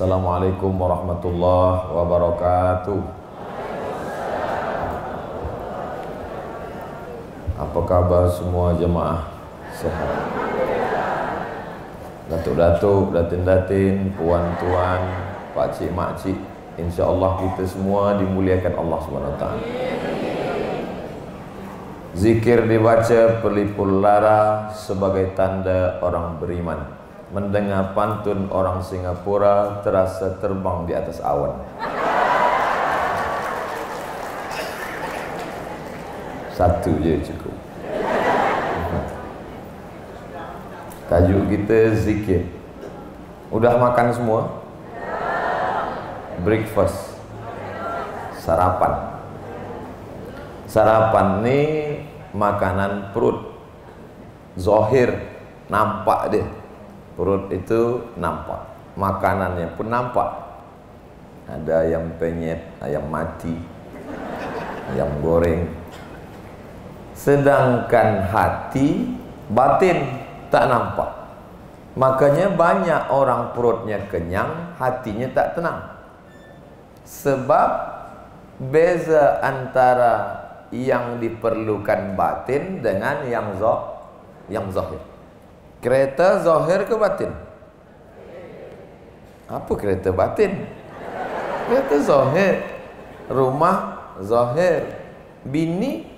Assalamualaikum warahmatullahi wabarakatuh. Apa kabar semua jemaah? Sehat. Datuk-datuk, datin-datin, puan-tuan, pakcik, makcik, insya-Allah kita semua dimuliakan Allah SWT. Zikir dibaca pelipur lara sebagai tanda orang beriman. Mendengar pantun orang Singapura terasa terbang di atas awan. Satu je cukup. Tajuk kita zikir. Udah makan semua? Breakfast. Sarapan. Sarapan ni makanan perut. Zahir, nampak dia. Perut itu nampak, makanannya pun nampak. Ada ayam penyet, ayam mati, ayam goreng. Sedangkan hati, batin tak nampak. Makanya banyak orang perutnya kenyang, hatinya tak tenang. Sebab beza antara yang diperlukan batin dengan yang zahir. Kereta zahir ke batin? Apa kereta batin? Kereta zahir. Rumah zahir. Bini?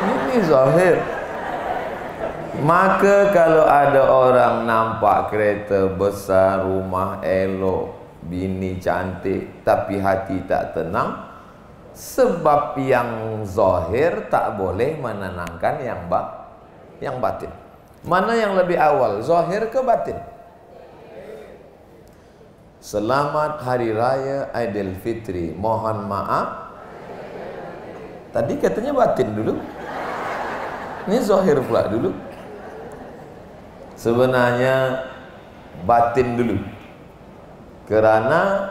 Bini zahir. Maka kalau ada orang nampak kereta besar, rumah elok, bini cantik, tapi hati tak tenang, sebab yang zahir tak boleh menenangkan yang batin. Mana yang lebih awal, zahir ke batin? Selamat Hari Raya Aidilfitri. Mohon maaf. Tadi katanya batin dulu. Ini zahir pula dulu. Sebenarnya batin dulu. Kerana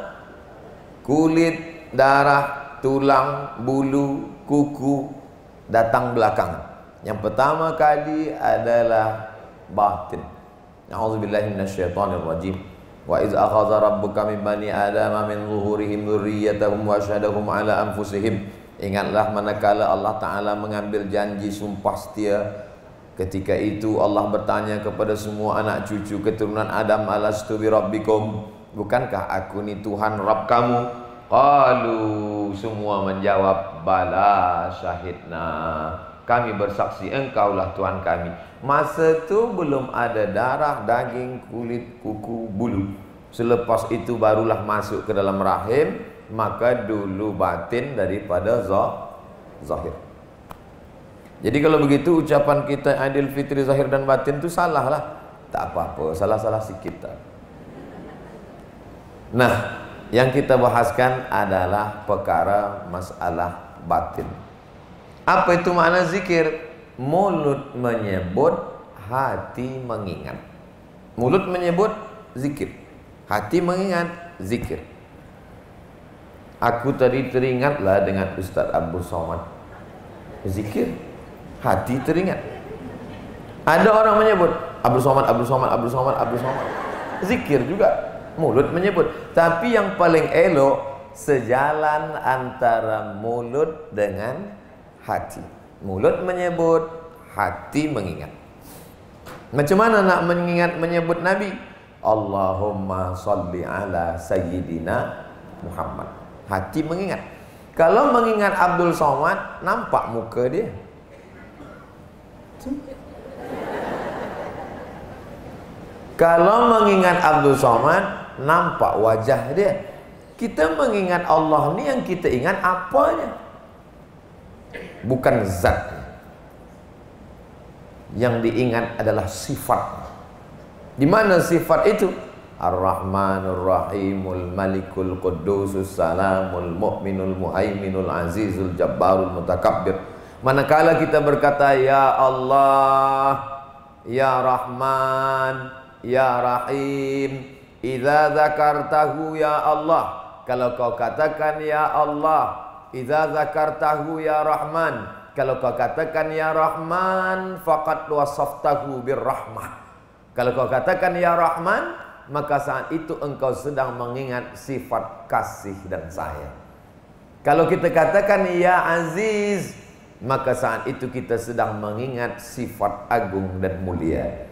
kulit, darah, tulang, bulu, kuku datang belakangan. Yang pertama kali adalah batin. A'udzubillahi minasyaitonirrajim. Wa iz akhadha rabbuka min bani adama min zuhurihim dzurriyyatahum wa asyhadahum ala anfusihim. Ingatlah manakala Allah Ta'ala mengambil janji sumpah setia. Ketika itu Allah bertanya kepada semua anak cucu keturunan Adam, alastu bi rabbikum, bukankah aku ni Tuhan Rabb kamu? Qalu, semua menjawab, bala syahidna, kami bersaksi engkaulah Tuhan kami. Masa tu belum ada darah, daging, kulit, kuku, bulu. Selepas itu barulah masuk ke dalam rahim. Maka dulu batin daripada zahir. Jadi kalau begitu ucapan kita Aidilfitri zahir dan batin itu salah lah. Tak apa-apa, salah-salah sikit tak. Nah, yang kita bahaskan adalah perkara masalah batin. Apa itu makna zikir? Mulut menyebut, hati mengingat. Mulut menyebut, zikir. Hati mengingat, zikir. Aku tadi teringatlah dengan Ustaz Abdul Somad. Zikir. Hati teringat. Ada orang menyebut Abdul Somad, Abdul Somad, Abdul Somad, Abdul Somad. Zikir juga. Mulut menyebut. Tapi yang paling elok, sejalan antara mulut dengan hati. Mulut menyebut, hati mengingat. Macam mana nak mengingat menyebut Nabi? Allahumma salli ala Sayyidina Muhammad. Hati mengingat. Kalau mengingat Abdul Somad, nampak muka dia. Kalau mengingat Abdul Somad, nampak wajah dia. Kita mengingat Allah ni yang kita ingat apanya? Bukan zat. Yang diingat adalah sifat. Di mana sifat itu? Ar-Rahmanur Rahimul Malikul Quddusus Salamul Mu'minul Muhaiminul Azizul Jabbarul Mutakabbir. Manakala kita berkata ya Allah, ya Rahman, ya Rahim, idza dzakartahu ya Allah, kalau kau katakan ya Allah, idza dzakartahu ya Rahman, kalau kau katakan ya Rahman, faqad wasaftahu birrahmah, Kalau kau katakan ya Rahman, maka saat itu engkau sedang mengingat sifat kasih dan sayang. Kalau kita katakan ya Aziz, maka saat itu kita sedang mengingat sifat agung dan mulia.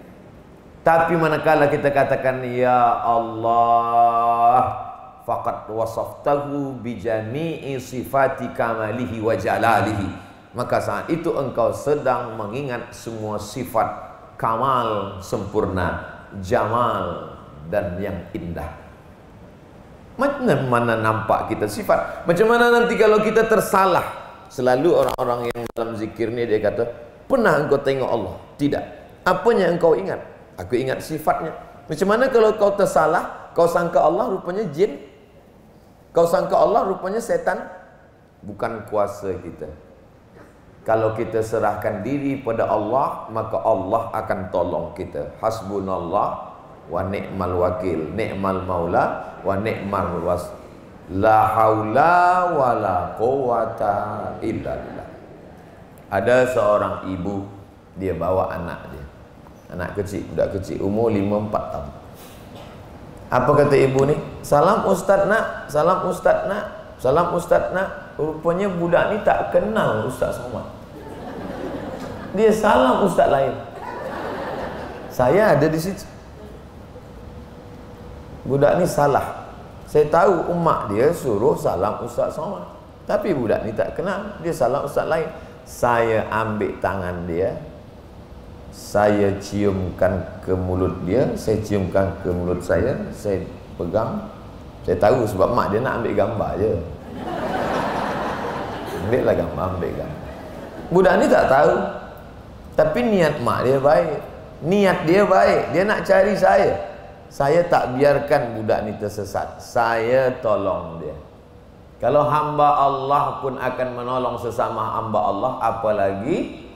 Tapi manakala kita katakan ya Allah, faqad wasaftahu bijami'i sifati kamalihi wa jalalihi, maka saat itu engkau sedang mengingat semua sifat kamal, sempurna, jamal, dan yang indah. Macam mana nampak kita sifat? Macam mana nanti kalau kita tersalah? Selalu orang-orang yang dalam zikir ni dia kata, pernah engkau tengok Allah? Tidak. Apanya engkau ingat? Aku ingat sifatnya. Macam mana kalau kau tersalah, kau sangka Allah rupanya jin? Kau sangka Allah rupanya setan? Bukan kuasa kita. Kalau kita serahkan diri pada Allah, maka Allah akan tolong kita. Hasbunallah wa ni'mal wakil, ni'mal maula wa ni'mal was. La haula wa la quwata illa billah. Ada seorang ibu, dia bawa anak dia. Anak kecil, budak kecil, umur 5-4 tahun. Apa kata ibu ni? Salam ustaz nak, salam ustaz nak, salam ustaz nak. Rupanya budak ni tak kenal Ustaz Somad. Dia salam ustaz lain. Saya ada di situ. Budak ni salah. Saya tahu umat dia suruh salam Ustaz Somad, tapi budak ni tak kenal, dia salam ustaz lain. Saya ambil tangan dia, saya ciumkan ke mulut dia, saya ciumkan ke mulut saya pegang. Saya tahu sebab mak dia nak ambil gambar je. Ambillah gambar, ambil gambar. Budak ni tak tahu, tapi niat mak dia baik, niat dia baik, dia nak cari saya. Saya tak biarkan budak ni tersesat, saya tolong dia. Kalau hamba Allah pun akan menolong sesama hamba Allah, apalagi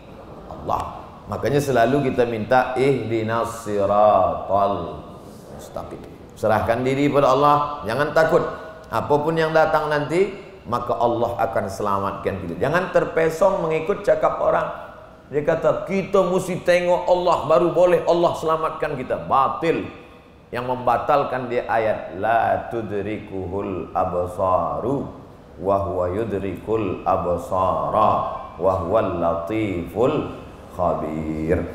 Allah. Makanya selalu kita minta ihdinas siratal mustaqim. Serahkan diri pada Allah, jangan takut. Apapun yang datang nanti, maka Allah akan selamatkan kita. Jangan terpesong mengikut cakap orang. Dia kata kita mesti tengok Allah baru boleh Allah selamatkan kita. Batil. Yang membatalkan dia ayat la tudrikuhul absaru wa huwa yudrikul absara wa huwal latiful khabir.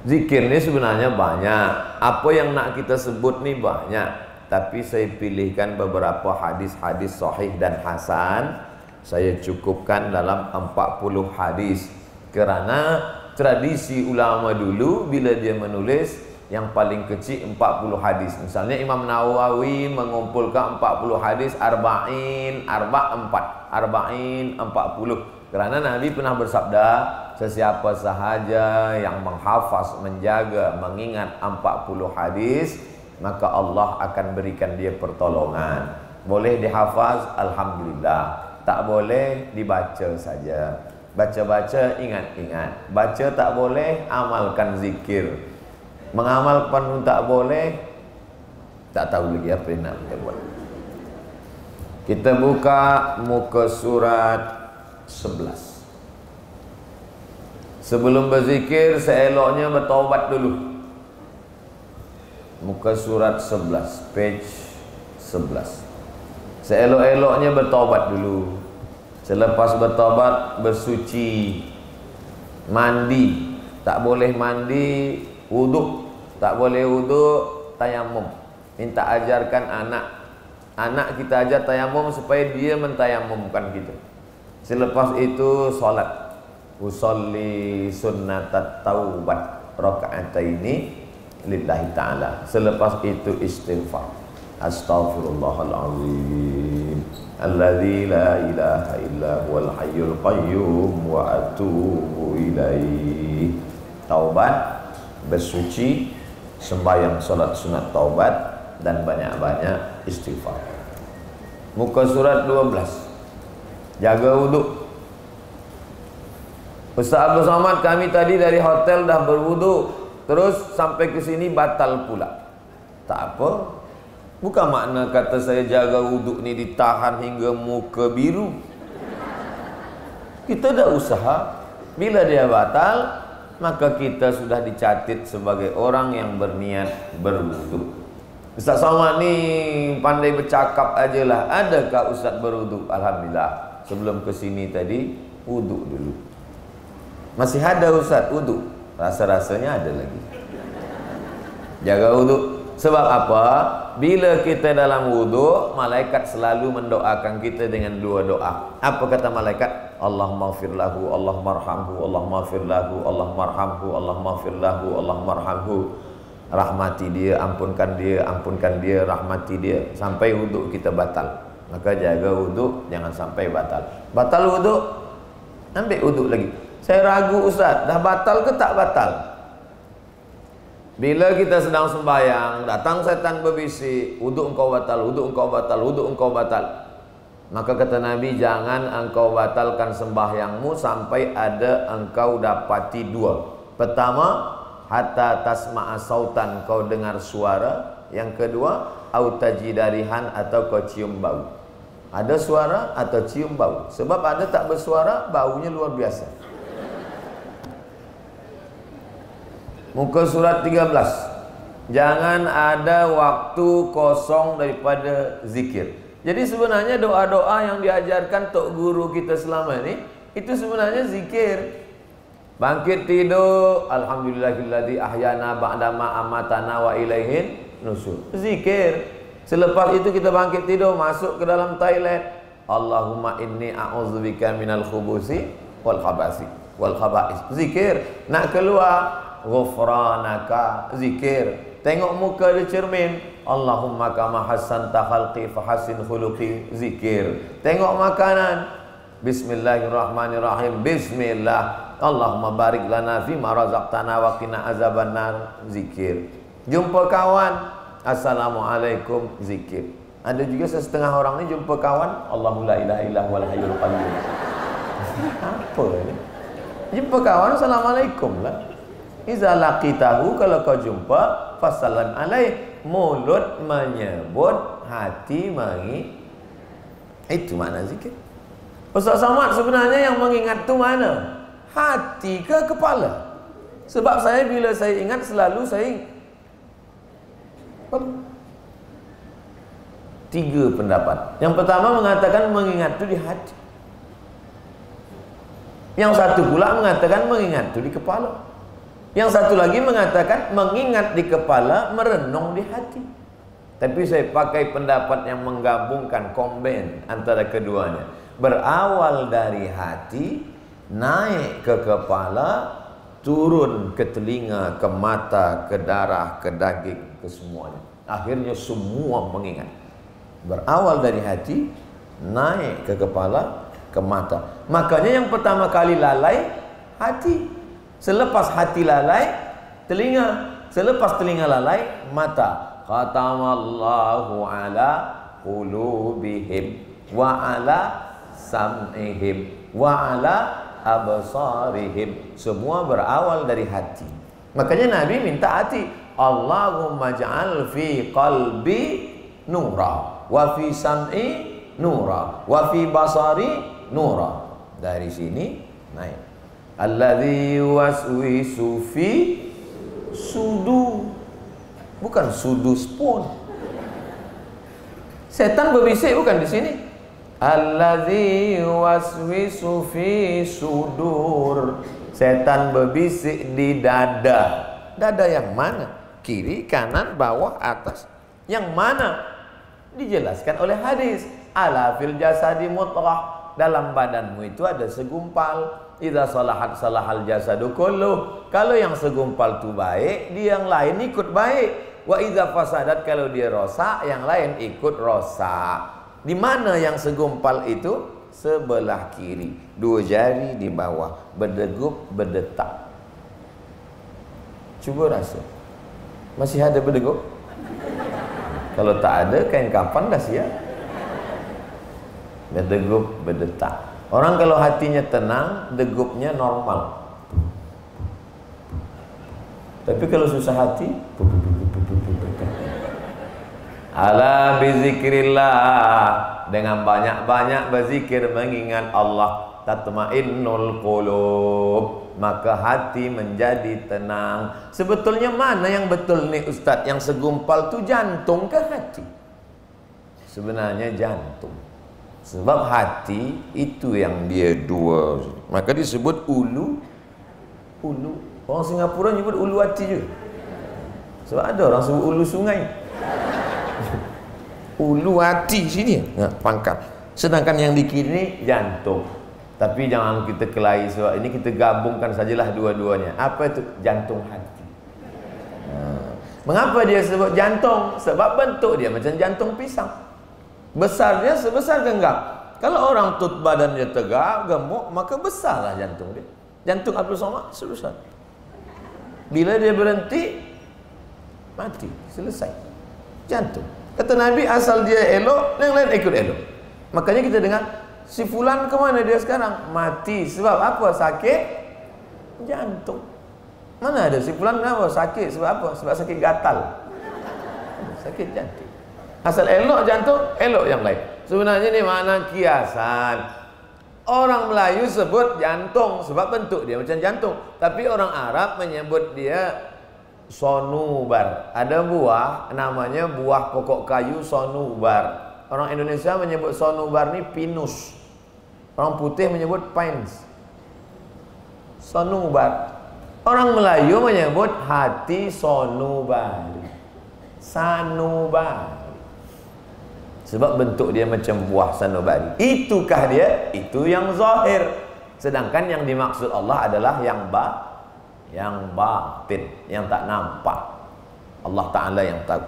Zikir ni sebenarnya banyak. Apa yang nak kita sebut ni banyak. Tapi saya pilihkan beberapa hadis-hadis sahih dan hasan. Saya cukupkan dalam 40 hadis. Kerana tradisi ulama dulu bila dia menulis, yang paling kecil 40 hadis. Misalnya Imam Nawawi mengumpulkan 40 hadis, arba'in 40. Kerana Nabi pernah bersabda, sesiapa sahaja yang menghafaz, menjaga, mengingat 40 hadis, maka Allah akan berikan dia pertolongan. Boleh dihafaz, alhamdulillah. Tak boleh, dibaca saja. Baca-baca, ingat-ingat. Baca tak boleh, amalkan zikir. Mengamalkan pun tak boleh, tak tahu lagi apa yang nak kita buat. Kita buka muka surat 11. Sebelum berzikir, seeloknya bertaubat dulu. Muka surat 11, page 11. Seelok-eloknya bertaubat dulu. Selepas bertaubat, bersuci, mandi. Tak boleh mandi, wuduk. Tak boleh wuduk, tayamum. Minta ajarkan anak. Anak kita ajar tayamum supaya dia mentayamumkan kita. Selepas itu solat. Usolli sunnatat taubat raka'ataini lillahi ta'ala. Selepas itu istighfar. Astaghfirullahalazim alladzi la ilaha illa huwal hayyul qayyum wa atubu ilaihi. Taubat, bersuci, sembahyang salat sunat taubat, dan banyak-banyak istighfar. Muka surat 12. Jaga wuduk. Ustaz Abdul Somad, kami tadi dari hotel dah berwuduk, terus sampai ke sini batal pula. Tak apa. Bukan makna kata saya jaga wuduk ni ditahan hingga muka biru. Kita dah usaha. Bila dia batal, maka kita sudah dicatat sebagai orang yang berniat berwudu. Ustaz Somad ni pandai bercakap aja lah. Adakah Ustaz berwudu? Alhamdulillah. Sebelum ke sini tadi wudu dulu. Masih ada Ustaz wudu? Rasa-rasanya ada lagi. Jaga wudu. Sebab apa? Bila kita dalam wudu, malaikat selalu mendoakan kita dengan dua doa. Apa kata malaikat? Allahumma ighfir lahu, Allahumma arhamhu, Allahumma ighfir lahu, Allahumma arhamhu, Allahumma ighfir lahu, Allahumma arhamhu. Rahmati dia, ampunkan dia, rahmati dia. Sampai wudu kita batal. Maka jaga wudu, jangan sampai batal. Batal wudu, ambil wudu lagi. Saya ragu Ustaz, dah batal ke tak batal? Bila kita sedang sembahyang, datang setan berbisik, wudu engkau batal, wudu engkau batal, wudu engkau batal. Maka kata Nabi, jangan engkau batalkan sembahyangmu sampai ada engkau dapati dua. Pertama, hatta tasma'a sautan, kau dengar suara. Yang kedua, au tajidarihan, atau kau cium bau. Ada suara atau cium bau. Sebab ada tak bersuara, baunya luar biasa. Muka surat 13. Jangan ada waktu kosong daripada zikir. Jadi sebenarnya doa-doa yang diajarkan tok guru kita selama ini, itu sebenarnya zikir. Bangkit tidur, alhamdulillahilladzi ahyana ba'dama amatana wa ilaihin nusur. Zikir. Selepas itu kita bangkit tidur, masuk ke dalam toilet, Allahumma inni a'udzubika minal khubusi wal khabasi wal khaba'is. Zikir. Nak keluar, ghufranaka, zikir. Tengok muka di cermin, Allahumma kama hassanta khalqi fahassin khuluqi, zikir. Tengok makanan, bismillahirrahmanirrahim, bismillah. Allahumma barik lana fima razaqtana wa qina azabannar, zikir. Jumpa kawan, assalamualaikum, zikir. Ada juga setengah orang ni jumpa kawan, Allahu la ilaha illa huwal hayyul qayyum. Apa ni? Jumpa kawan, assalamualaikum lah. Iza laqitahu, kalau kau jumpa, fasallam alaih. Mulut menyebut, hati mengingat. Itu makna zikir. Ustaz Somad, sebenarnya yang mengingat tu mana? Hati ke kepala? Sebab saya bila saya ingat, selalu saya tiga pendapat. Yang pertama mengatakan mengingat tu di hati. Yang satu pula mengatakan mengingat tu di kepala. Yang satu lagi mengatakan mengingat di kepala, merenung di hati. Tapi saya pakai pendapat yang menggabungkan, combine antara keduanya. Berawal dari hati, naik ke kepala, turun ke telinga, ke mata, ke darah, ke daging, ke semuanya. Akhirnya semua mengingat. Berawal dari hati, naik ke kepala, ke mata. Makanya yang pertama kali lalai, hati. Selepas hati lalai, telinga. Selepas telinga lalai, mata. Khatamallahu ala qulubihim wa ala sam'ihim wa ala absarihim. Semua berawal dari hati. Makanya Nabi minta hati. Allahumma ja'al fi qalbi nura wa fi sam'i nura wa fi basari nura. Dari sini naik. Alladzi waswisu fi sudu, bukan sudus pun. Setan berbisik bukan di sini. Alladzi waswisu fi sudur. Setan berbisik di dada. Dada yang mana? Kiri, kanan, bawah, atas. Yang mana? Dijelaskan oleh hadis. Ala fil jasadi mutrah. Dalam badanmu itu ada segumpal. Idza salahat salahal jasadu kulluh. Kalau yang segumpal tu baik, dia yang lain ikut baik. Wa idza fasadat, kalau dia rosak, yang lain ikut rosak. Di mana yang segumpal itu? Sebelah kiri. Dua jari di bawah, berdegup, berdetak. Cuba rasa. Masih ada berdegup? Kalau tak ada, kain kapan dah siap. Berdegup, berdetak. Orang kalau hatinya tenang, degupnya normal. Tapi kalau susah hati, ala bizikrillah Dengan banyak-banyak berzikir mengingat Allah, tatmainnul qulub, maka hati menjadi tenang. Sebetulnya mana yang betul nih Ustaz? Yang segumpal tu jantung ke hati? Sebenarnya jantung. Sebab hati itu yang dia dua. Maka disebut ulu. Orang Singapura nyebut ulu hati juga. Sebab ada orang sebut ulu sungai. Ulu hati sini, pangkat. Sedangkan yang di kiri jantung. Tapi jangan kita kelahi sebab ini kita gabungkan sajalah dua-duanya. Apa itu? Jantung hati. Mengapa dia sebut jantung? Sebab bentuk dia macam jantung pisang. Besarnya sebesar genggam. Kalau orang tu badan dia tegak, gemuk, maka besarlah jantung dia. Jantung Abdul Somad sebesar. Bila dia berhenti, mati, selesai. Jantung. Kata Nabi, asal dia elok, yang lain ikut elok. Makanya kita dengar, si fulan ke mana dia sekarang? Mati. Sebab apa? Sakit jantung. Mana ada si fulan kenapa? Sakit. Sebab apa? Sebab sakit gatal. Sakit jantung. Asal elok jantung, elok yang lain. Sebenarnya ini makna kiasan. Orang Melayu sebut jantung sebab bentuk dia macam jantung. Tapi orang Arab menyebut dia sonubar. Ada buah namanya buah pokok kayu sonubar. Orang Indonesia menyebut sonubar ni pinus. Orang putih menyebut pines. Sonubar. Orang Melayu menyebut hati sonubari. Sanubari. Sebab bentuk dia macam buah sanubari. Itukah dia? Itu yang zahir. Sedangkan yang dimaksud Allah adalah yang batin, yang tak nampak. Allah Ta'ala yang tahu.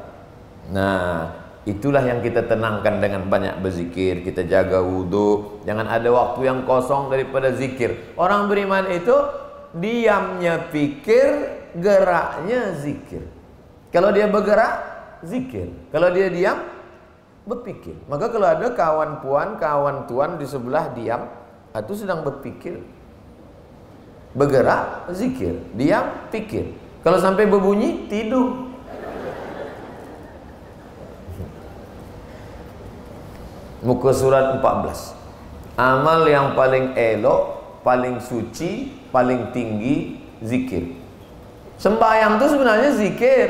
Nah, itulah yang kita tenangkan dengan banyak berzikir. Kita jaga wudhu. Jangan ada waktu yang kosong daripada zikir. Orang beriman itu diamnya pikir, geraknya zikir. Kalau dia bergerak, zikir. Kalau dia diam, berpikir. Maka kalau ada kawan puan, kawan tuan di sebelah diam, itu sedang berpikir. Bergerak, zikir. Diam, pikir. Kalau sampai berbunyi, tidur. Muka surat 14. Amal yang paling elok, paling suci, paling tinggi, zikir. Sembahyang itu sebenarnya zikir.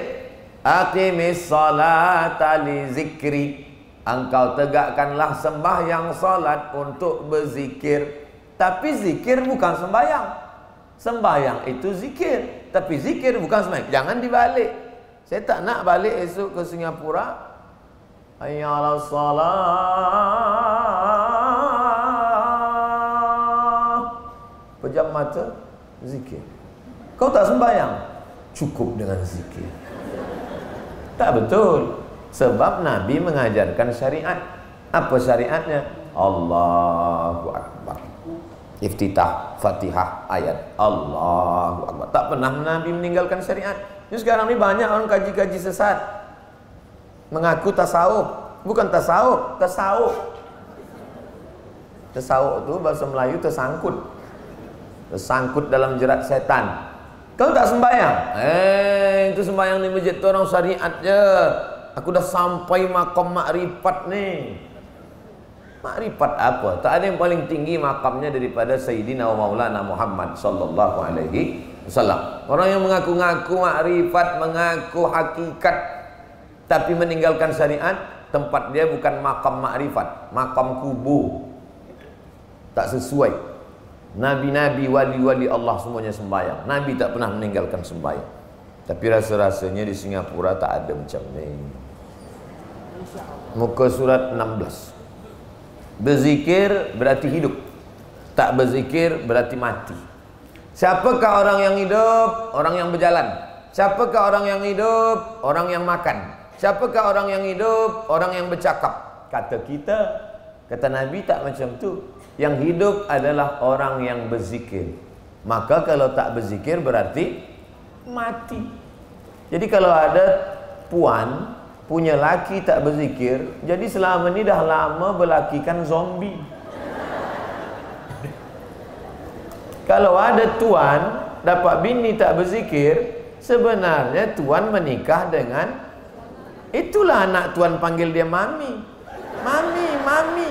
Aqimis salata li zikri. Engkau tegakkanlah sembahyang salat untuk berzikir. Tapi zikir bukan sembahyang. Sembahyang itu zikir, tapi zikir bukan sembahyang. Jangan dibalik. Saya tak nak balik esok ke Singapura. Hayya 'alas salah. Pejam mata, zikir. Kau tak sembahyang, cukup dengan zikir. Tak betul. Sebab Nabi mengajarkan syariat. Apa syariatnya? Allahu Akbar. Iftitah, Fatihah, ayat. Allahu Akbar. Tak pernah Nabi meninggalkan syariat. Ini sekarang ni banyak orang kaji-kaji sesat. Mengaku tasawuf. Bukan tasawuf, tasawuf. Tasawuf itu bahasa Melayu tersangkut. Tersangkut dalam jerat setan. Kau tak sembahyang? Itu sembahyang di masjid tu orang syariat je. Aku dah sampai makam makrifat ni. Makrifat apa? Tak ada yang paling tinggi makamnya daripada Sayyidina wa Maulana Muhammad sallallahu alaihi wasallam. Orang yang mengaku-ngaku makrifat, mengaku hakikat, tapi meninggalkan syariat, tempat dia bukan makam makrifat, makam kubur. Tak sesuai. Nabi-nabi, wali-wali Allah semuanya sembahyang. Nabi tak pernah meninggalkan sembahyang. Tapi rasa-rasanya di Singapura tak ada macam ni. Muka surat 16. Berzikir berarti hidup. Tak berzikir berarti mati. Siapakah orang yang hidup? Orang yang berjalan. Siapakah orang yang hidup? Orang yang makan. Siapakah orang yang hidup? Orang yang bercakap. Kata kita, kata Nabi tak macam tu. Yang hidup adalah orang yang berzikir. Maka kalau tak berzikir berarti mati. Jadi kalau ada puan punya laki tak berzikir, jadi selama ni dah lama berlakikan zombie. Kalau ada tuan dapat bini tak berzikir, sebenarnya tuan menikah dengan, itulah anak tuan panggil dia mami. Mami, mami.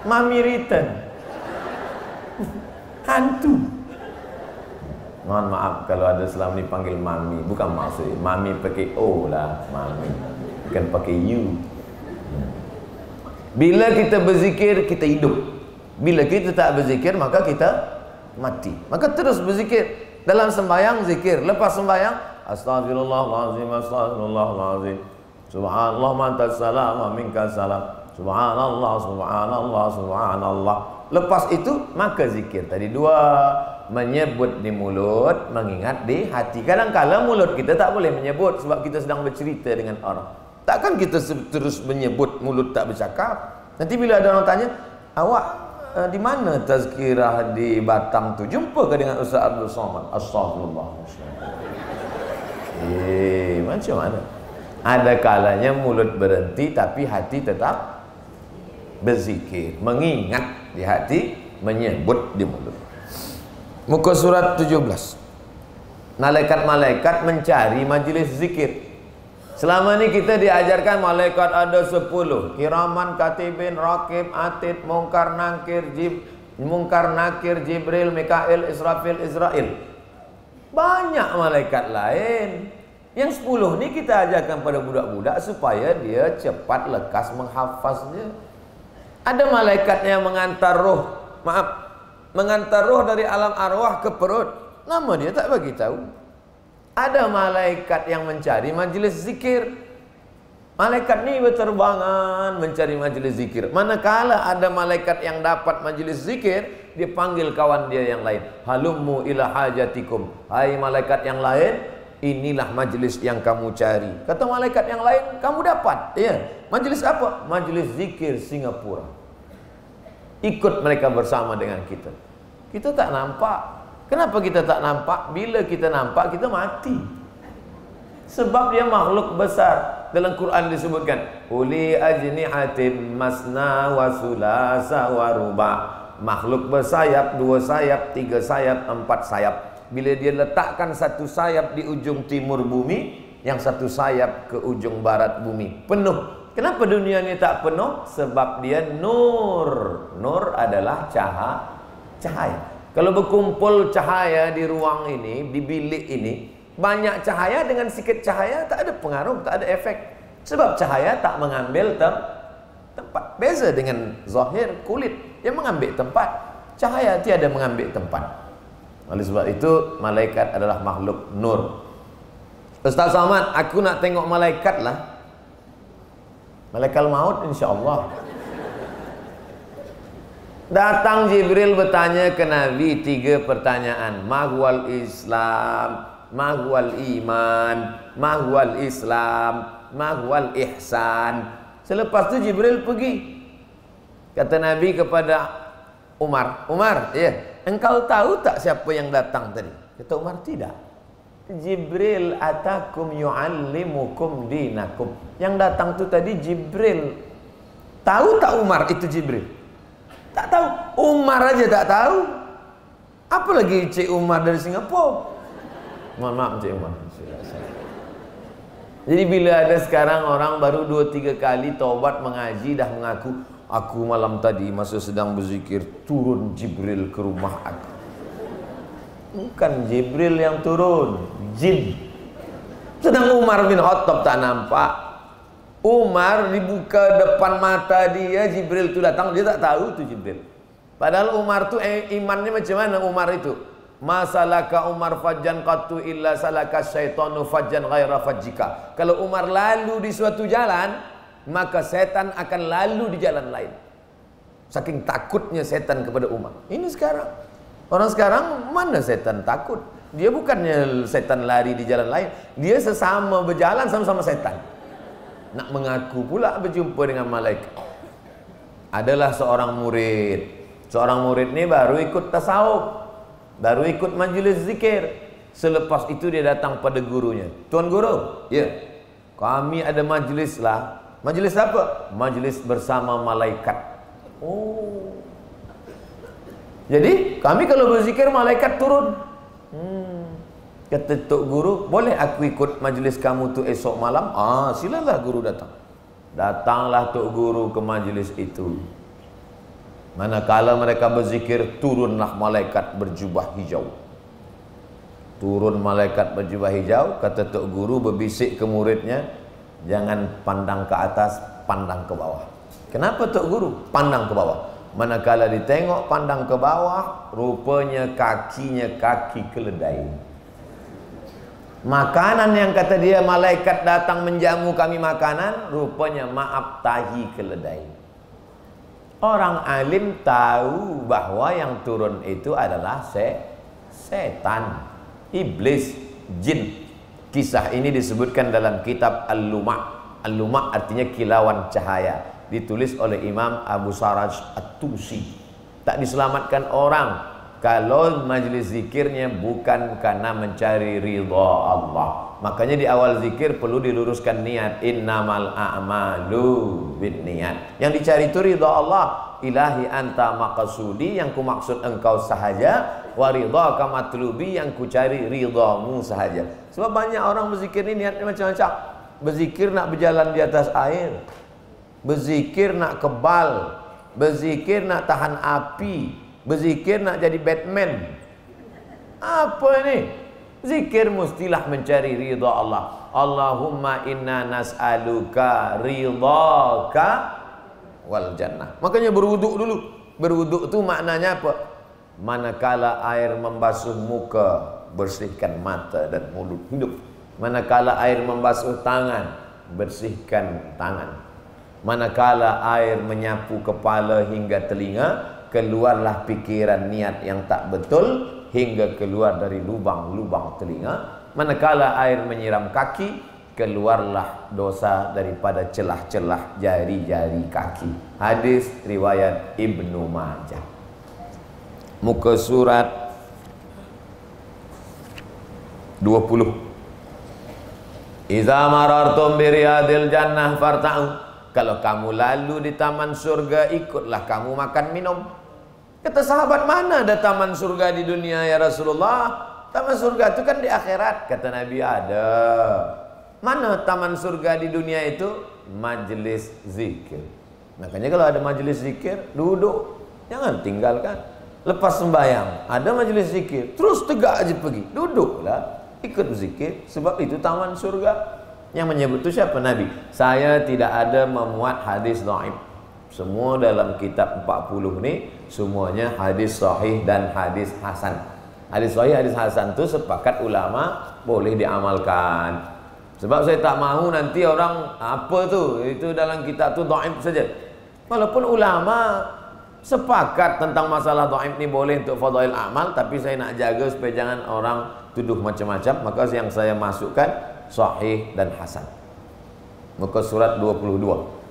Mami return. Hantu. Mohon maaf kalau ada selama ni panggil mami, bukan maksud mami pakai O lah, mami, bukan pakai U. Bila kita berzikir, kita hidup. Bila kita tak berzikir, maka kita mati. Maka terus berzikir. Dalam sembahyang zikir, lepas sembahyang astaghfirullahalazim, astaghfirullahalazim, subhanallah wa antas salam wa minkas salam, subhanallah, subhanallah, subhanallah. Lepas itu maka zikir tadi dua, menyebut di mulut, mengingat di hati. Kadang-kadang mulut kita tak boleh menyebut sebab kita sedang bercerita dengan orang. Takkan kita terus menyebut, mulut tak bercakap. Nanti bila ada orang tanya, awak di mana tazkirah di Batam tu? Jumpa ke dengan Ustaz Abdul Somad? Astagfirullah. Macam mana? Ada kalanya mulut berhenti tapi hati tetap berzikir, mengingat di hati, menyebut di mulut. Muka surat 17. Malaikat-malaikat mencari majlis zikir. Selama ni kita diajarkan malaikat ada 10. Kiraman, katibin, rakib, atid, mungkar, nakir, Jibril, Mikail, Israfil, Israel. Banyak malaikat lain. Yang 10 ni kita ajarkan pada budak-budak supaya dia cepat lekas menghafaznya. Ada malaikat yang mengantar roh, mengantar roh dari alam arwah ke perut. Nama dia tak bagi tahu. Ada malaikat yang mencari majlis zikir. Malaikat ni berterbangan mencari majlis zikir. Manakala ada malaikat yang dapat majlis zikir, dia panggil kawan dia yang lain. Halummu ila hajatikum. Hai malaikat yang lain, inilah majlis yang kamu cari. Kata malaikat yang lain, kamu dapat. Ya. Majlis apa? Majlis zikir Singapura. Ikut mereka bersama dengan kita. Kita tak nampak. Kenapa kita tak nampak? Bila kita nampak, kita mati. Sebab dia makhluk besar. Dalam Quran disebutkan, uli ajnihatim masna wa sulasa wa ruba. Makhluk bersayap, 2 sayap, 3 sayap, 4 sayap. Bila dia letakkan satu sayap di ujung timur bumi, yang satu sayap ke ujung barat bumi, penuh. Kenapa dunia ini tak penuh? Sebab dia nur. Nur adalah cahaya. Kalau berkumpul cahaya di ruang ini, di bilik ini, banyak cahaya dengan sikit cahaya, tak ada pengaruh, tak ada efek. Sebab cahaya tak mengambil tempat. Beza dengan zahir, kulit, yang mengambil tempat. Cahaya tiada mengambil tempat. Oleh sebab itu, malaikat adalah makhluk nur. Ustaz Somad, aku nak tengok malaikat lah. Malaikat maut insya-Allah. Datang Jibril bertanya ke Nabi 3 pertanyaan. Mahwal Islam, mahwal iman, mahwal Islam, mahwal ihsan. Selepas tu Jibril pergi. Kata Nabi kepada Umar, ya, engkau tahu tak siapa yang datang tadi? Kata Umar, tidak. Jibril atakum yu'allimukum dinakum. Yang datang tu tadi Jibril. Tahu tak Umar itu Jibril? Tak tahu. Umar aja tak tahu. Apalagi Cik Umar dari Singapura. Mohon maaf Cik Umar. Jadi bila ada sekarang orang baru 2-3 kali taubat mengaji dah mengaku, aku malam tadi masa sedang berzikir turun Jibril ke rumah aku. Bukan Jibril yang turun, jin. Sedang Umar bin Khattab tak nampak. Umar dibuka depan mata dia, Jibril tu datang, dia tak tahu tu Jibril. Padahal Umar tu imannya macam mana Umar itu? Masalaka Umar fajjan qattu illa salaka syaitanu fajjan ghaira fajjika. Kalau Umar lalu di suatu jalan, maka setan akan lalu di jalan lain. Saking takutnya setan kepada Umar. Ini sekarang. Orang sekarang mana setan takut? Dia bukannya setan lari di jalan lain, dia sesama berjalan sama-sama setan. Nak mengaku pula berjumpa dengan malaikat. Adalah seorang murid. Seorang murid ni baru ikut tasawuf, baru ikut majlis zikir. Selepas itu dia datang pada gurunya. Tuan guru, ya, kami ada majlis lah. Majlis apa? Majlis bersama malaikat. Oh. Jadi kami kalau berzikir malaikat turun. Kata Tok Guru, boleh aku ikut majlis kamu tu esok malam? Silalah guru datang. Datanglah Tok Guru ke majlis itu. Manakala mereka berzikir, turunlah malaikat berjubah hijau. Turun malaikat berjubah hijau, kata Tok Guru berbisik ke muridnya, jangan pandang ke atas, pandang ke bawah. Kenapa Tok Guru pandang ke bawah? Manakala ditengok pandang ke bawah, rupanya kakinya kaki keledai. Makanan yang kata dia malaikat datang menjamu kami makanan, rupanya maaf tahi keledai. Orang alim tahu bahwa yang turun itu adalah setan, iblis, jin. Kisah ini disebutkan dalam kitab Al-Luma'. Al-Luma' artinya kilauan cahaya, ditulis oleh Imam Abu Saraj At-Tusi. Tak diselamatkan orang kalau majlis zikirnya bukan karena mencari ridha Allah. Makanya di awal zikir perlu diluruskan niat, innamal a'malu binniyat. Yang dicari itu ridha Allah. Ilahi anta maqsudi, yang ku maksud engkau sahaja, wa ridhaka matlubi, yang ku cari ridhamu sahaja. Sebab banyak orang berzikir ini niatnya macam-macam. Berzikir nak berjalan di atas air, berzikir nak kebal, berzikir nak tahan api, berzikir nak jadi Batman. Apa ini? Zikir mestilah mencari ridha Allah. Allahumma inna nas'aluka ridhaka wal jannah. Makanya berwuduk dulu. Berwuduk itu maknanya apa? Manakala air membasuh muka, bersihkan mata dan mulut hidup. Manakala air membasuh tangan, bersihkan tangan. Manakala air menyapu kepala hingga telinga, keluarlah pikiran niat yang tak betul hingga keluar dari lubang-lubang telinga. Manakala air menyiram kaki, keluarlah dosa daripada celah-celah jari-jari kaki. Hadis riwayat Ibnu Majah. Muka surat 20. Iza marartum biriyadil jannah farta'u. Kalau kamu lalu di taman surga, ikutlah kamu makan minum. Kata sahabat, mana ada taman surga di dunia ya Rasulullah? Taman surga itu kan di akhirat. Kata Nabi, ada. Mana taman surga di dunia itu? Majelis zikir. Makanya kalau ada majelis zikir, duduk, jangan tinggalkan. Lepas sembahyang, ada majelis zikir, terus tegak aja pergi, duduklah, ikut zikir. Sebab itu taman surga. Yang menyebut itu siapa? Nabi. Saya tidak ada memuat hadis dhaif. Semua dalam kitab 40 ni semuanya hadis sahih dan hadis hasan. Hadis sahih, hadis hasan itu sepakat ulama boleh diamalkan. Sebab saya tak mahu nanti orang apa tu, itu dalam kitab tu dhaif saja. Walaupun ulama sepakat tentang masalah dhaif ni boleh untuk fadail amal, tapi saya nak jaga supaya jangan orang tuduh macam-macam, maka yang saya masukkan sahih dan hasan. Muka surat 22.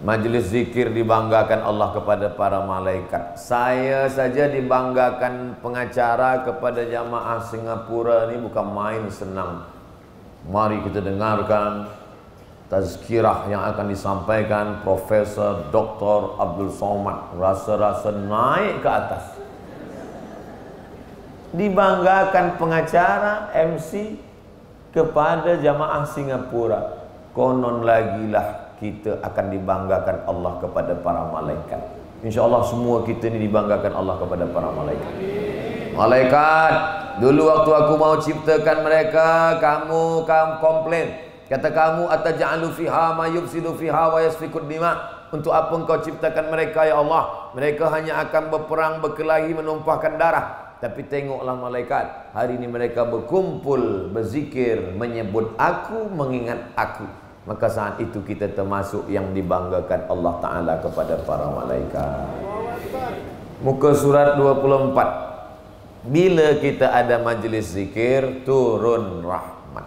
Majlis zikir dibanggakan Allah kepada para malaikat. Saya saja dibanggakan pengacara kepada jamaah Singapura ni bukan main senang. Mari kita dengarkan tazkirah yang akan disampaikan Profesor Dr. Abdul Somad. Rasa-rasa naik ke atas. Dibanggakan pengacara MC kepada jamaah Singapura. Konon lagi lah kita akan dibanggakan Allah kepada para malaikat. InsyaAllah semua kita ni dibanggakan Allah kepada para malaikat. Malaikat, dulu waktu aku mau ciptakan mereka, kamu komplain. Kata kamu, ataj'alu fiha ma yufsidu fiha wa yasfikud dima. Untuk apa engkau ciptakan mereka ya Allah? Mereka hanya akan berperang, berkelahi, menumpahkan darah. Tapi tengoklah malaikat, hari ini mereka berkumpul, berzikir, menyebut aku, mengingat aku. Maka saat itu kita termasuk yang dibanggakan Allah Ta'ala kepada para malaikat. Muka surat 24. Bila kita ada majlis zikir, turun rahmat.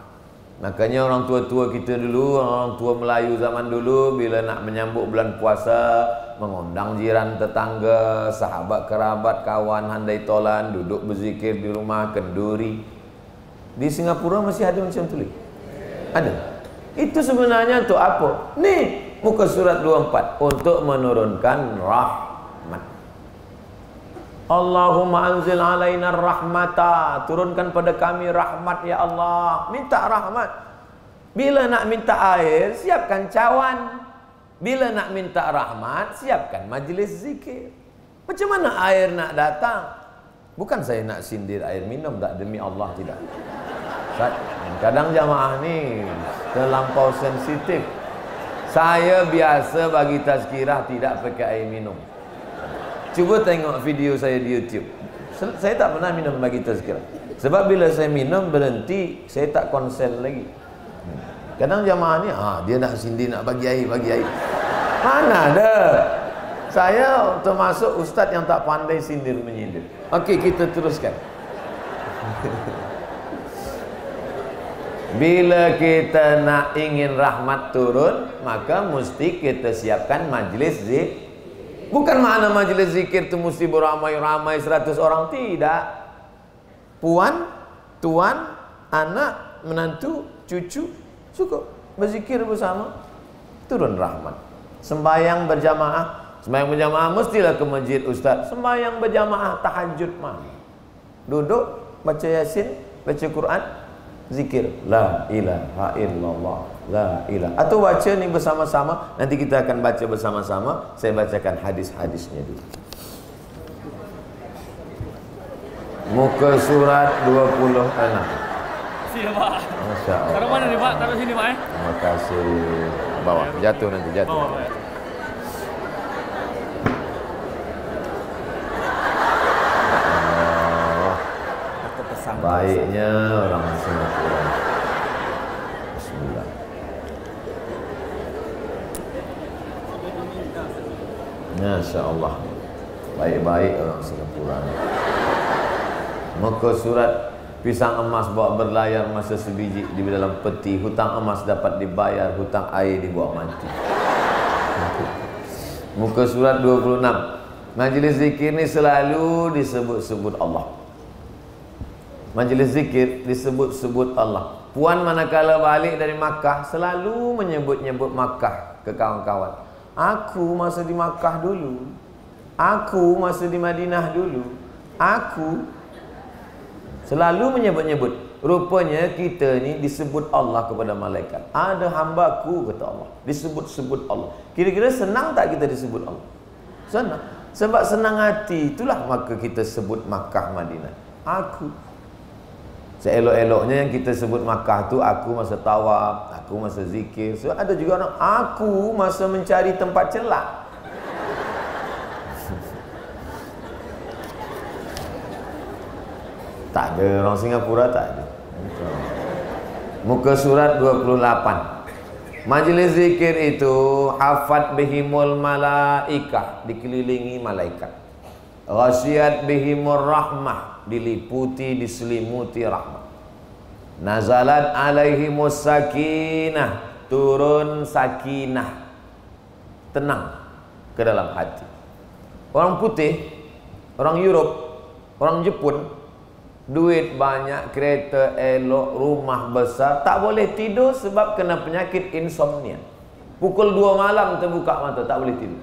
Makanya orang tua-tua kita dulu, orang tua Melayu zaman dulu, bila nak menyambut bulan puasa, mengundang jiran tetangga, sahabat kerabat, kawan, handai tolan, duduk berzikir di rumah, kenduri. Di Singapura masih ada macam tu? Ada. Itu sebenarnya untuk apa? Nih, muka surat 24, untuk menurunkan rahmat. Allahumma anzil alaina rahmata, turunkan pada kami rahmat ya Allah. Minta rahmat. Bila nak minta air, siapkan cawan. Bila nak minta rahmat, siapkan majlis zikir. Macam mana air nak datang? Bukan saya nak sindir air minum, tak, demi Allah tidak. Kadang jamaah ni terlampau sensitif. Saya biasa bagi tazkirah tidak pakai air minum. Cuba tengok video saya di YouTube. Saya tak pernah minum bagi tazkirah. Sebab bila saya minum berhenti, saya tak konsen lagi. Kadang jamaah ni, dia nak sindir, nak bagi air, bagi air. Mana ada? Saya termasuk ustaz yang tak pandai sindir menyindir. Okey, kita teruskan. Bila kita nak ingin rahmat turun, maka mesti kita siapkan majlis zikir. Bukan makna majlis zikir itu mesti beramai-ramai 100 orang, tidak. Puan, tuan, anak, menantu, cucu, cukup berzikir bersama, turun rahmat. Sembahyang berjamaah, mestilah ke masjid ustaz. Sembahyang berjamaah tahajud mah. Duduk baca Yasin, baca Quran, zikir la ilaha illallah, la ilaha. Atau baca ni bersama-sama. Nanti kita akan baca bersama-sama. Saya bacakan hadis-hadisnya dulu. Muka surat 26. Siap, Pak. Masya Allah. Taruh mana ni, Pak? Taruh sini, Pak. Terima kasih. Bawah, jatuh nanti, jatuh. Bawah, Pak. Baiknya orang Singapura. Bismillah. Masya Allah. Baik-baik orang Singapura. Muka surat pisang emas bawa berlayar masa sebiji di dalam peti. Hutang emas dapat dibayar, hutang air dibawa mati. Muka surat 26. Majlis zikir ni selalu disebut-sebut Allah. Majlis zikir disebut-sebut Allah. Puan manakala balik dari Makkah selalu menyebut-nyebut Makkah ke kawan-kawan. Aku masa di Makkah dulu. Aku masa di Madinah dulu. Aku selalu menyebut-nyebut. Rupanya kita ni disebut Allah kepada malaikat. Ada hambaku, kata Allah. Disebut-sebut Allah. Kira-kira senang tak kita disebut Allah? Senang. Sebab senang hati itulah maka kita sebut Makkah, Madinah. Aku. Seelok-eloknya yang kita sebut Makkah tu, aku masa tawaf, aku masa zikir. So, ada juga orang, aku masa mencari tempat celak. Tak ada, orang Singapura tak ada. Muka surat 28. Majlis zikir itu hafat bihimul malaikah, dikelilingi malaikat. Ghasyiyat bihimur rahmah, diliputi, diselimuti rahmat. Nazalat alaihimus sakinah, turun sakinah, tenang ke dalam hati. Orang putih, orang Europe, orang Jepun, duit banyak, kereta elok, rumah besar, tak boleh tidur sebab kena penyakit insomnia. Pukul 2 malam terbuka mata, tak boleh tidur.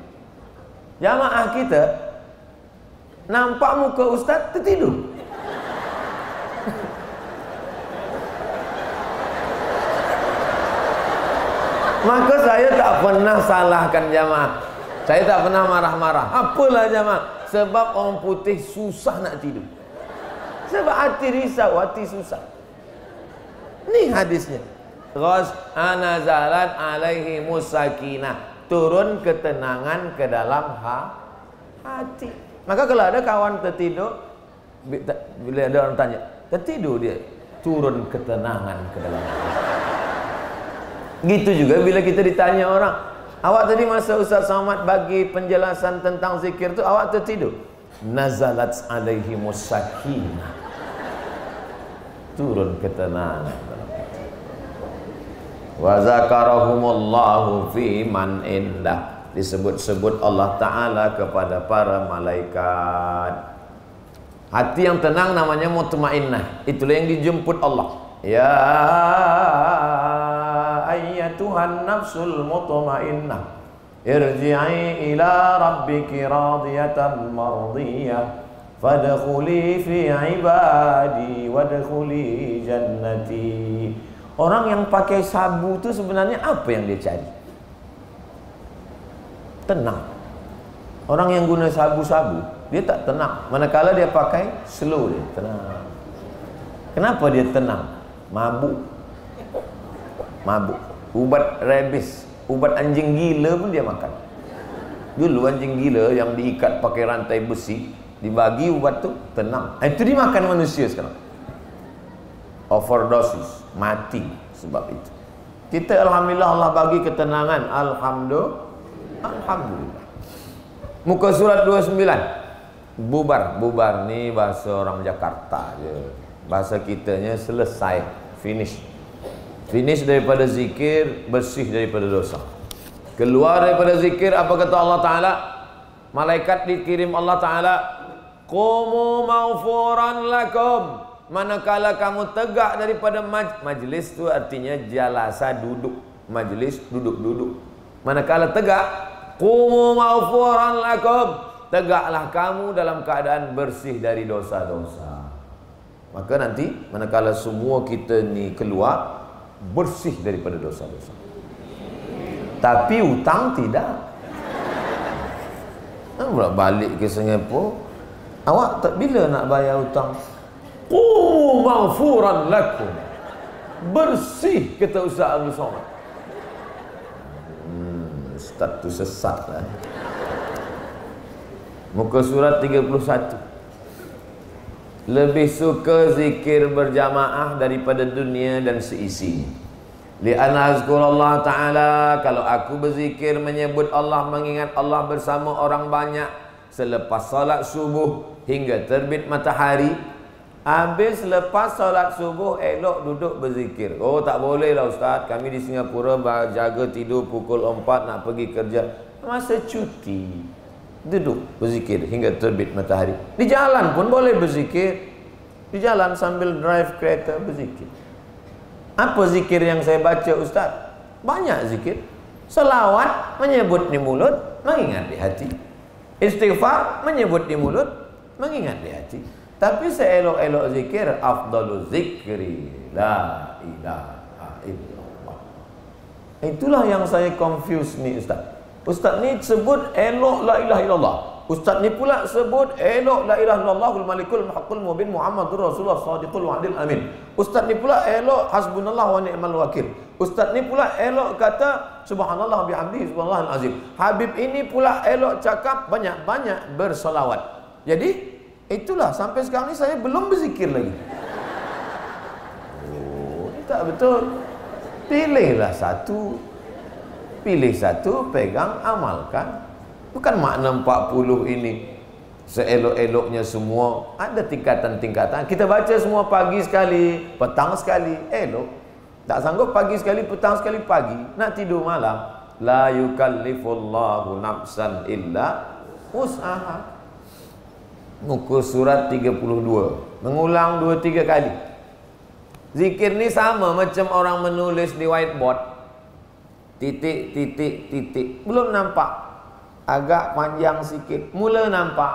Jamaah kita nampak muka ustaz tertidur. Maka saya tak pernah salahkan jamaah. Saya tak pernah marah-marah. Apalah jamaah, sebab orang putih susah nak tidur. Sebab hati risau, hati susah. Ni hadisnya. Nazalat alaihi musakinah, turun ketenangan ke dalam hati. Maka kalau ada kawan tertidur, bila ada orang tanya, tertidur dia, turun ketenangan ke dalam hati. Gitu juga bila kita ditanya orang, awak tadi masa Ustaz Somad bagi penjelasan tentang zikir tu, awak tertidur? Nazalat alaihi musakinah, turun ketenangan. Wa zakarahumullahu fi man indah, disebut-sebut Allah Ta'ala kepada para malaikat. Hati yang tenang namanya mutmainnah. Itulah yang dijemput Allah. Ya ayyatuhan nafsul mutmainnah, irji'i ila rabbiki radiyatan mardiyah, fadkhuli fi ibadi wadkhuli jannati. Orang yang pakai sabu tu sebenarnya apa yang dia cari? Tenang. Orang yang guna sabu-sabu, dia tak tenang. Manakala dia pakai slow, dia tenang. Kenapa dia tenang? Mabuk. Mabuk. Ubat rabies, ubat anjing gila pun dia makan. Dulu anjing gila yang diikat pakai rantai besi, dibagi ubat tu, tenang. Itu dimakan manusia sekarang. Overdosis, mati sebab itu. Kita alhamdulillah Allah bagi ketenangan. Alhamdulillah. Muka surat 29. Bubar ni bahasa orang Jakarta je. Bahasa kitanya selesai, finish. Finish daripada zikir, bersih daripada dosa. Keluar daripada zikir, apa kata Allah Ta'ala? Malaikat dikirim Allah Ta'ala, Qumu maghfuran lakum. Manakala kamu tegak daripada majlis tu artinya jalasa, duduk. Majlis, duduk. Manakala tegak, Qumu maghfuran lakum. Tegaklah kamu dalam keadaan bersih dari dosa-dosa. Maka nanti manakala semua kita ni keluar, bersih daripada dosa-dosa. Tapi hutang tidak. Pula balik ke Singapura, awak tak bila nak bayar hutang? Qumu maghfuran lakum. Bersih, kata Ustaz Abdul Somad. Ustaz tu sesat lah. Muka surat 31. Lebih suka zikir berjamaah daripada dunia dan seisinya. Li'anna azkurallah ta'ala, kalau aku berzikir menyebut Allah, mengingat Allah bersama orang banyak selepas salat subuh hingga terbit matahari. Habis lepas solat subuh elok duduk berzikir. Oh tak boleh lah Ustaz, kami di Singapura jaga tidur pukul 4 nak pergi kerja. Masa cuti duduk berzikir hingga terbit matahari. Di jalan pun boleh berzikir. Di jalan sambil drive kereta berzikir. Apa zikir yang saya baca Ustaz? Banyak zikir. Selawat menyebut di mulut, mengingat di hati. Istighfar menyebut di mulut, mengingat di hati. Tapi seelok-elok zikir, afdalu zikri la ilaha illallah. Itulah yang saya confuse ni Ustaz. Ustaz ni sebut elok la ilaha illallah. Ustaz ni pula sebut elok la ilaha illallahul malikul haqqul mubin Muhammadur Rasulullah shadiqul wa'dil amin. Ustaz ni pula elok hasbunallah wa ni'mal wakil. Ustaz ni pula elok kata subhanallah bihamdihi subhanallahal azim. Habib ini pula elok cakap banyak-banyak bersolawat. Jadi itulah sampai sekarang ni saya belum berzikir lagi. Oh, ini tak betul. Pilihlah satu. Pilih satu, pegang, amalkan. Bukan makna 40 ini seelok-eloknya semua. Ada tingkatan-tingkatan. Kita baca semua pagi sekali, petang sekali, elok. Tak sanggup pagi sekali, petang sekali, pagi. Nak tidur malam. La yukallifullahu nafsan illa wus'aha. Muka surat 32. Mengulang 2-3 kali. Zikir ni sama macam orang menulis di whiteboard. Titik, titik, titik. Belum nampak. Agak panjang sikit. Mula nampak.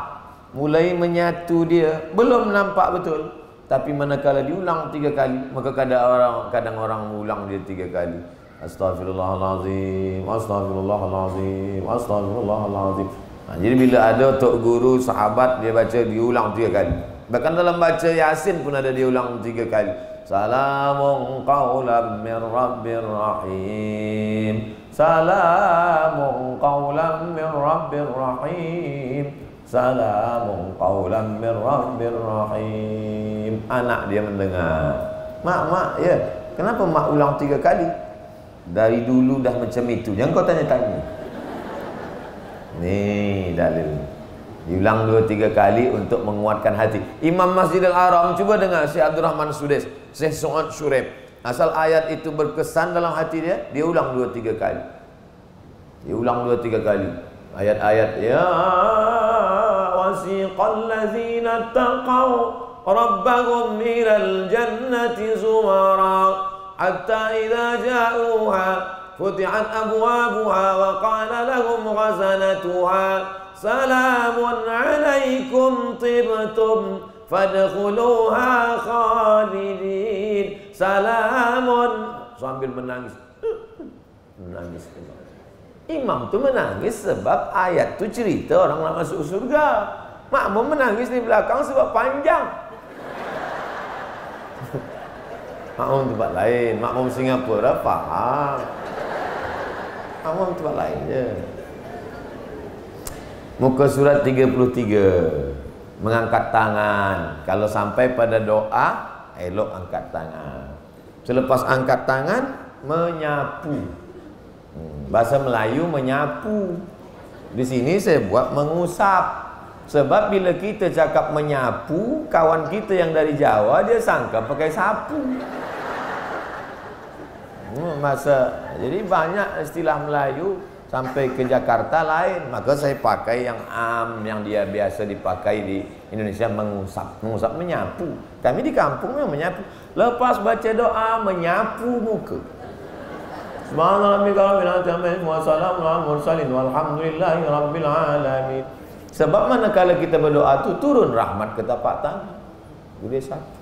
Mulai menyatu dia. Belum nampak betul. Tapi manakala diulang 3 kali, maka kadang orang mengulang dia 3 kali. Astaghfirullahalazim, astaghfirullahalazim, astaghfirullahalazim. Jadi bila ada tok guru sahabat dia baca diulang 3 kali. Bahkan dalam baca Yasin pun ada diulang 3 kali. Salamun qawlan min rabbir rahim. Salamun qawlan min rabbir rahim. Salamun qawlan min rabbir rahim. Anak dia mendengar. Mak, ya. Kenapa mak ulang 3 kali? Dari dulu dah macam itu. Jangan kau tanya-tanya. Ni dalil. Diulang 2-3 kali untuk menguatkan hati. Imam Masjidil Haram, cuba dengar Syekh Abdul Rahman Sudais, Syekh Su'ad Syurib. Asal ayat itu berkesan dalam hati dia, dia ulang 2-3 kali. Dia ulang 2-3 kali. Ayat-ayat ya wasiqal ladzina taqaw rabbahum ilal jannati zumara hatta idza ja'uha فتحت أبوابها وقال لهم غزنتها سلام عليكم طبتم فادخلوها خالدين سلام sambil menangis. Menangis. Imam tu menangis sebab ayat tu cerita orang nak masuk surga. Makmum menangis di belakang sebab panjang. Makmum tempat lain, makmum Singapura faham. Makmum tempat lain je. Muka surat 33. Mengangkat tangan. Kalau sampai pada doa, elok angkat tangan. Selepas angkat tangan, menyapu. Bahasa Melayu menyapu. Di sini saya buat mengusap. Sebab bila kita cakap menyapu, kawan kita yang dari Jawa dia sangka pakai sapu. Jadi banyak istilah Melayu sampai ke Jakarta lain. Maka saya pakai yang yang dia biasa dipakai di Indonesia, mengusap. Mengusap menyapu. Kami di kampung memang menyapu. Lepas baca doa, menyapu muka. Sebab manakala kita berdoa tu turun rahmat ke tapak tangan. Boleh satu.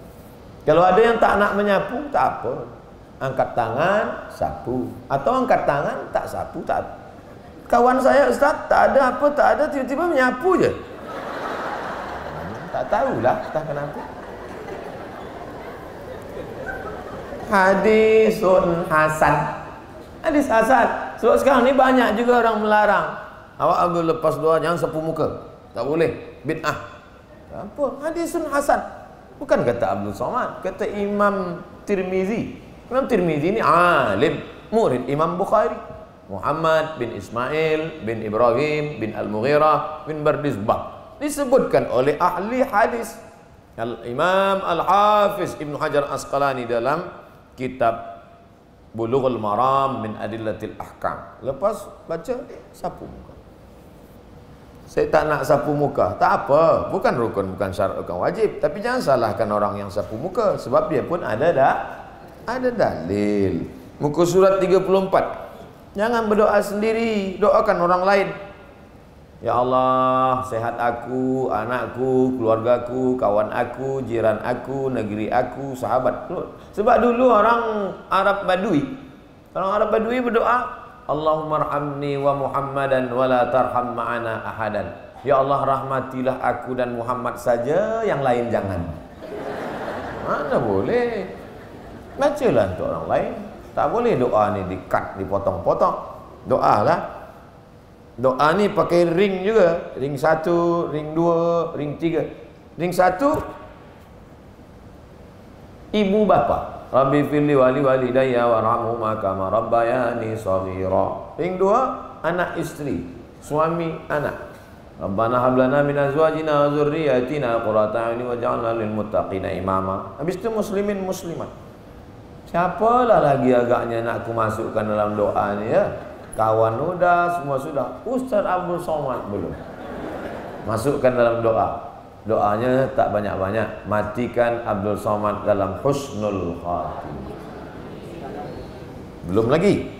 Kalau ada yang tak nak menyapu, tak apa. Angkat tangan, sapu. Atau angkat tangan, tak sapu, tak. Kawan saya, Ustaz, tak ada apa, tak ada, tiba-tiba menyapu je. Tak tahulah, tak kenapa. Hadisun hasan. Hadis hasan. Sebab sekarang ni banyak juga orang melarang. Awak ambil lepas doa jangan sapu muka. Tak boleh. Bid'ah. Apa? Hadisun hasan. Bukan kata Abdul Somad, kata Imam Tirmizi. Imam Tirmizi ni alim, murid Imam Bukhari. Muhammad bin Ismail bin Ibrahim bin Al-Mughirah bin Bardizbah. Disebutkan oleh ahli hadis. Al-Imam Al-Hafiz Ibn Hajar Asqalani dalam kitab Bulughul Maram min Adillatil Ahkam. Lepas baca, sapu muka. Saya tak nak sapu muka. Tak apa, bukan rukun, bukan syarat, bukan wajib. Tapi jangan salahkan orang yang sapu muka, sebab dia pun ada dalil. Muka surat 34. Jangan berdoa sendiri, doakan orang lain. Ya Allah, sehat aku, anakku, keluargaku, kawan aku, jiran aku, negeri aku, sahabat. Sebab dulu orang Arab Badui, berdoa, Allahumma arhamni wa Muhammadan wa la tarham ma'ana ahadan. Ya Allah, rahmatilah aku dan Muhammad saja, yang lain jangan. Mana boleh. Bacalah untuk orang lain. Tak boleh doa ni di-cut, dipotong-potong. Doa lah. Doa ni pakai ring juga. Ring 1, ring 2, ring 3. Ring 1, ibu bapa. Rabbi firli wali walidayya warhamhuma kama rabbayani shaghira. Ring 2, anak isteri, suami anak. Rabbana hab lana min azwajina wa dzurriyyatina qurrata a'yun waj'alna lil muttaqina imama. Habis itu muslimin muslimat. Siapalah lagi agaknya nak aku masukkan dalam doa ni ya? Kawan sudah, semua sudah. Ustaz Abdul Somad belum. Masukkan dalam doa. Doanya tak banyak-banyak. Matikan Abdul Somad dalam husnul khatimah. Belum lagi.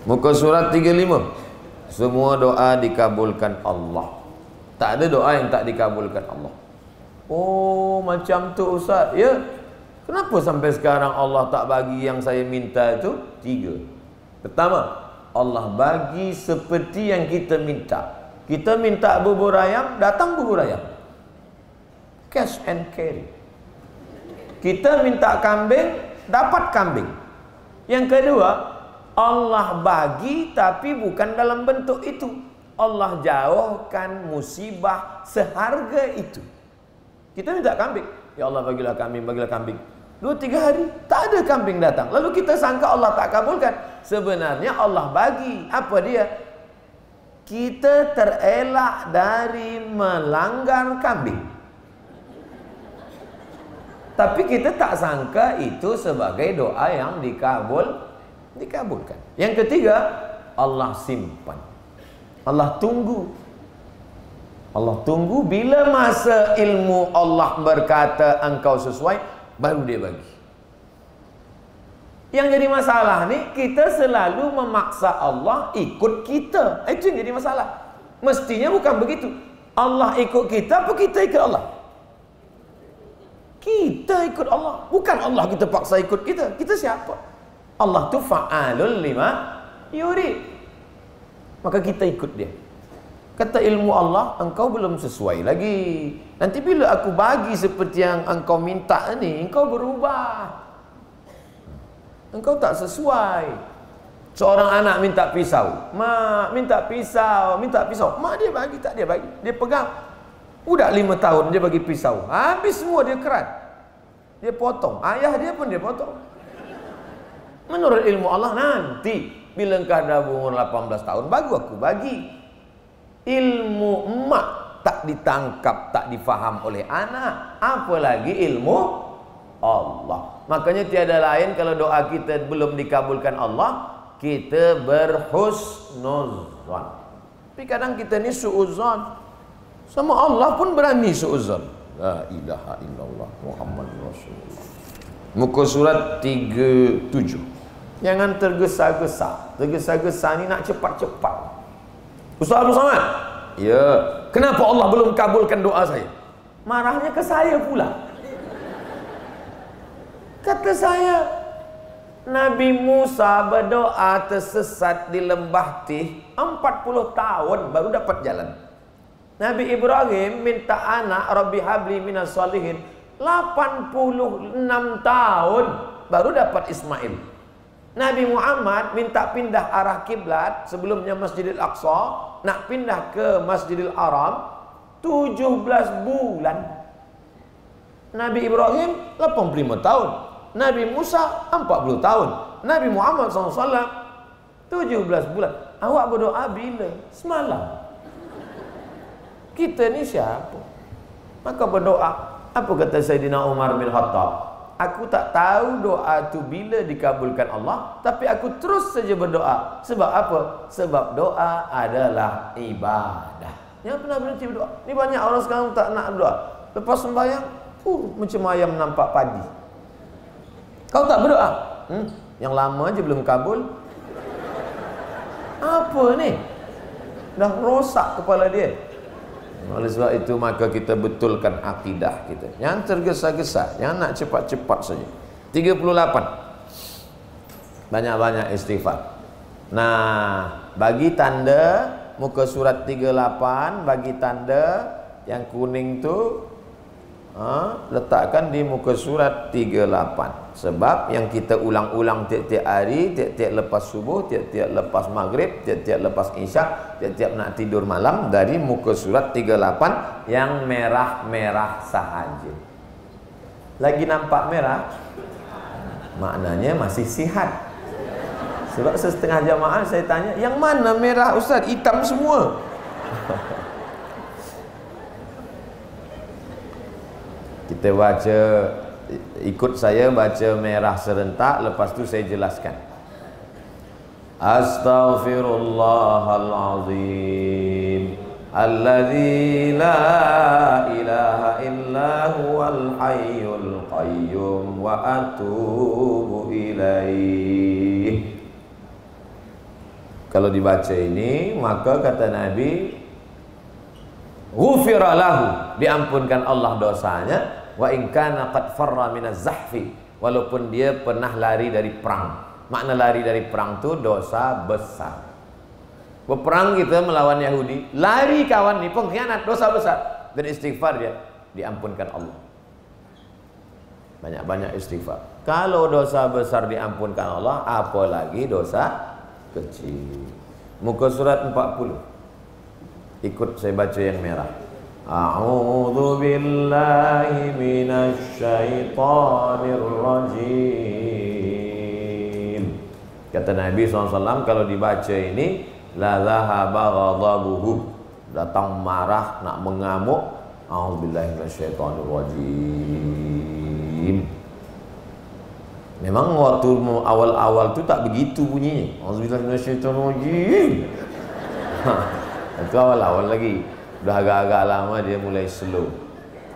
Muka surat 35. Semua doa dikabulkan Allah. Tak ada doa yang tak dikabulkan Allah. Oh, macam tu Ustaz. Ya. Kenapa sampai sekarang Allah tak bagi yang saya minta itu? 3. Pertama, Allah bagi seperti yang kita minta. Kita minta bubur ayam, datang bubur ayam. Cash and carry. Kita minta kambing, dapat kambing. Yang kedua, Allah bagi tapi bukan dalam bentuk itu. Allah jauhkan musibah seharga itu. Kita minta kambing. Ya Allah, bagilah kambing, bagilah kambing. 2-3 hari tak ada kambing datang. Lalu kita sangka Allah tak kabulkan. Sebenarnya Allah bagi. Apa dia? Kita terelak dari melanggar kambing. Tapi kita tak sangka itu sebagai doa yang dikabulkan. Yang ketiga, Allah simpan. Allah tunggu. Allah tunggu bila masa ilmu Allah berkata engkau sesuai, baru dia bagi. Yang jadi masalah ni, kita selalu memaksa Allah ikut kita. Itu yang jadi masalah. Mestinya bukan begitu. Allah ikut kita, apa kita ikut Allah? Kita ikut Allah, bukan Allah kita paksa ikut kita. Kita siapa? Allah tu fa'alul lima yurid. Maka kita ikut dia. Kata ilmu Allah, engkau belum sesuai lagi. Nanti bila aku bagi seperti yang engkau minta ni, engkau berubah. Engkau tak sesuai. Seorang anak minta pisau. Mak, minta pisau, minta pisau. Mak dia bagi, tak dia bagi. Dia pegang. Udah 5 tahun dia bagi pisau. Habis semua dia kerat. Dia potong. Ayah dia pun dia potong. Menurut ilmu Allah, nanti bila engkau dah umur 18 tahun, baru aku bagi. Ilmu emak tak ditangkap, tak difaham oleh anak, apalagi ilmu Allah. Makanya tiada lain kalau doa kita belum dikabulkan Allah, kita berhusnuzan. Tapi kadang kita ni suuzan. Sama Allah pun berani suuzan. La ilaha illallah Muhammad Rasulullah. Muka surat 37. Jangan tergesa-gesa. Tergesa-gesa ni nak cepat-cepat. Ustaz Abdul Samad, ya, kenapa Allah belum kabulkan doa saya? Marahnya ke saya pula. Kata saya, Nabi Musa berdoa tersesat di lembah Tih 40 tahun baru dapat jalan. Nabi Ibrahim minta anak, Rabbi habli minas solihin, 86 tahun baru dapat Ismail. Nabi Muhammad minta pindah arah kiblat, sebelumnya Masjidil Aqsa, nak pindah ke Masjidil Haram 17 bulan. Nabi Ibrahim 85 tahun, Nabi Musa 40 tahun, Nabi Muhammad SAW 17 bulan. Awak berdoa bila? Semalam. Kita ni siapa? Maka berdoa. Apa kata Sayyidina Umar bin Khattab? Aku tak tahu doa tu bila dikabulkan Allah, tapi aku terus saja berdoa. Sebab apa? Sebab doa adalah ibadah. Yang pernah berhenti berdoa. Ni banyak orang sekarang tak nak berdoa. Lepas sembahyang, macam ayam nampak padi. Kau tak berdoa? Yang lama aja belum kabul. Apa ni? Dah rosak kepala dia. Oleh sebab itu maka kita betulkan akidah kita. Jangan tergesa-gesa, jangan nak cepat-cepat saja. 38. Banyak-banyak istighfar. Nah, bagi tanda muka surat 38, bagi tanda yang kuning tu letakkan di muka surat 38. Sebab yang kita ulang-ulang tiap-tiap hari, tiap-tiap lepas subuh, tiap-tiap lepas maghrib, tiap-tiap lepas isyak, tiap-tiap nak tidur malam, dari muka surat 38 yang merah-merah sahaja. Lagi nampak merah, maknanya masih sihat. Sebab setengah jamaah saya tanya, yang mana merah Ustaz? Hitam semua. Kita baca, ikut saya baca merah serentak, lepas tu saya jelaskan. Astaghfirullahalazim alladzi la ilaha illa huwal hayyul qayyum wa atubu ilaih. Kalau dibaca ini, maka kata Nabi, ghufira lahu, diampunkan Allah dosanya. Wa in kana qad farra minaz zahfi, walaupun dia pernah lari dari perang. Makna lari dari perang tu dosa besar. Berperang kita melawan Yahudi, lari kawan ni pengkhianat, dosa besar. Dan istighfar dia, diampunkan Allah. Banyak-banyak istighfar. Kalau dosa besar diampunkan Allah, apalagi dosa kecil. Muka surat 40. Ikut saya baca yang merah. A'udzu billahi minasy syaithanir rajim. Kata Nabi SAW, kalau dibaca ini, la dhahaba ghadabuhu, datang marah, nak mengamuk. A'udzu billahi minasy syaithanir rajim. Memang waktu awal-awal tu tak begitu bunyinya. A'udzu billahi minasy syaithanir rajim. Itu awal-awal lagi. Dah agak-agak lama dia mulai slow.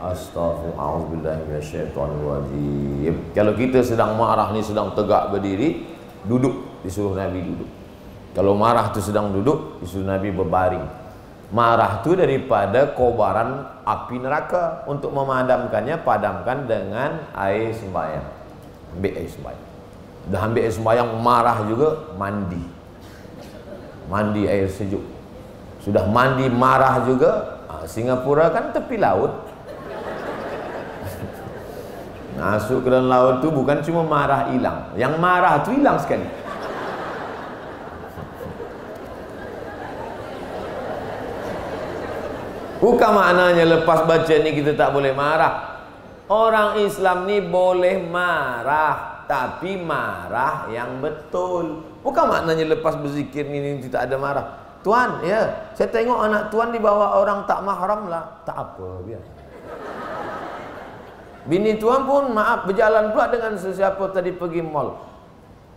Astaghfirullahaladzim. Kalau kita sedang marah ni, sedang tegak berdiri, duduk, disuruh Nabi duduk. Kalau marah tu sedang duduk, disuruh Nabi berbaring. Marah itu daripada kobaran api neraka. Untuk memadamkannya, padamkan dengan air sembahyang. Ambil air sembahyang. Dah ambil air sembahyang, marah juga, mandi. Mandi air sejuk. Sudah mandi, marah juga. Singapura kan tepi laut. Masuk ke dalam laut tu bukan cuma marah hilang. Yang marah tu hilang sekali. Bukan maknanya lepas baca ni kita tak boleh marah. Orang Islam ni boleh marah, tapi marah yang betul. Bukan maknanya lepas berzikir ni tak ada marah. Tuan, ya, saya tengok anak tuan dibawa orang tak mahram lah. Tak apa, biar. Bini tuan pun maaf berjalan pula dengan sesiapa tadi pergi mall.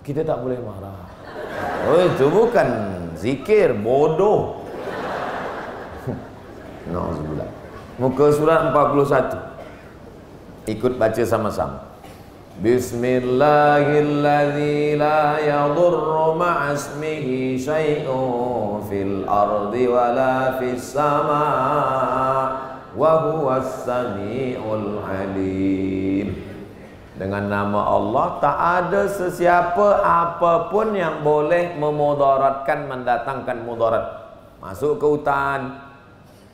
Kita tak boleh marah. Oh, itu bukan zikir, bodoh. Nauzubillah. Muka surat 41. Ikut baca sama-sama. Bismillahilladzi la yadurru ma'asmihi syai'un fil ardi wala fis sama' wa huwas sami'ul alim. Dengan nama Allah tak ada sesiapa apapun yang boleh memudaratkan, mendatangkan mudarat. Masuk ke hutan,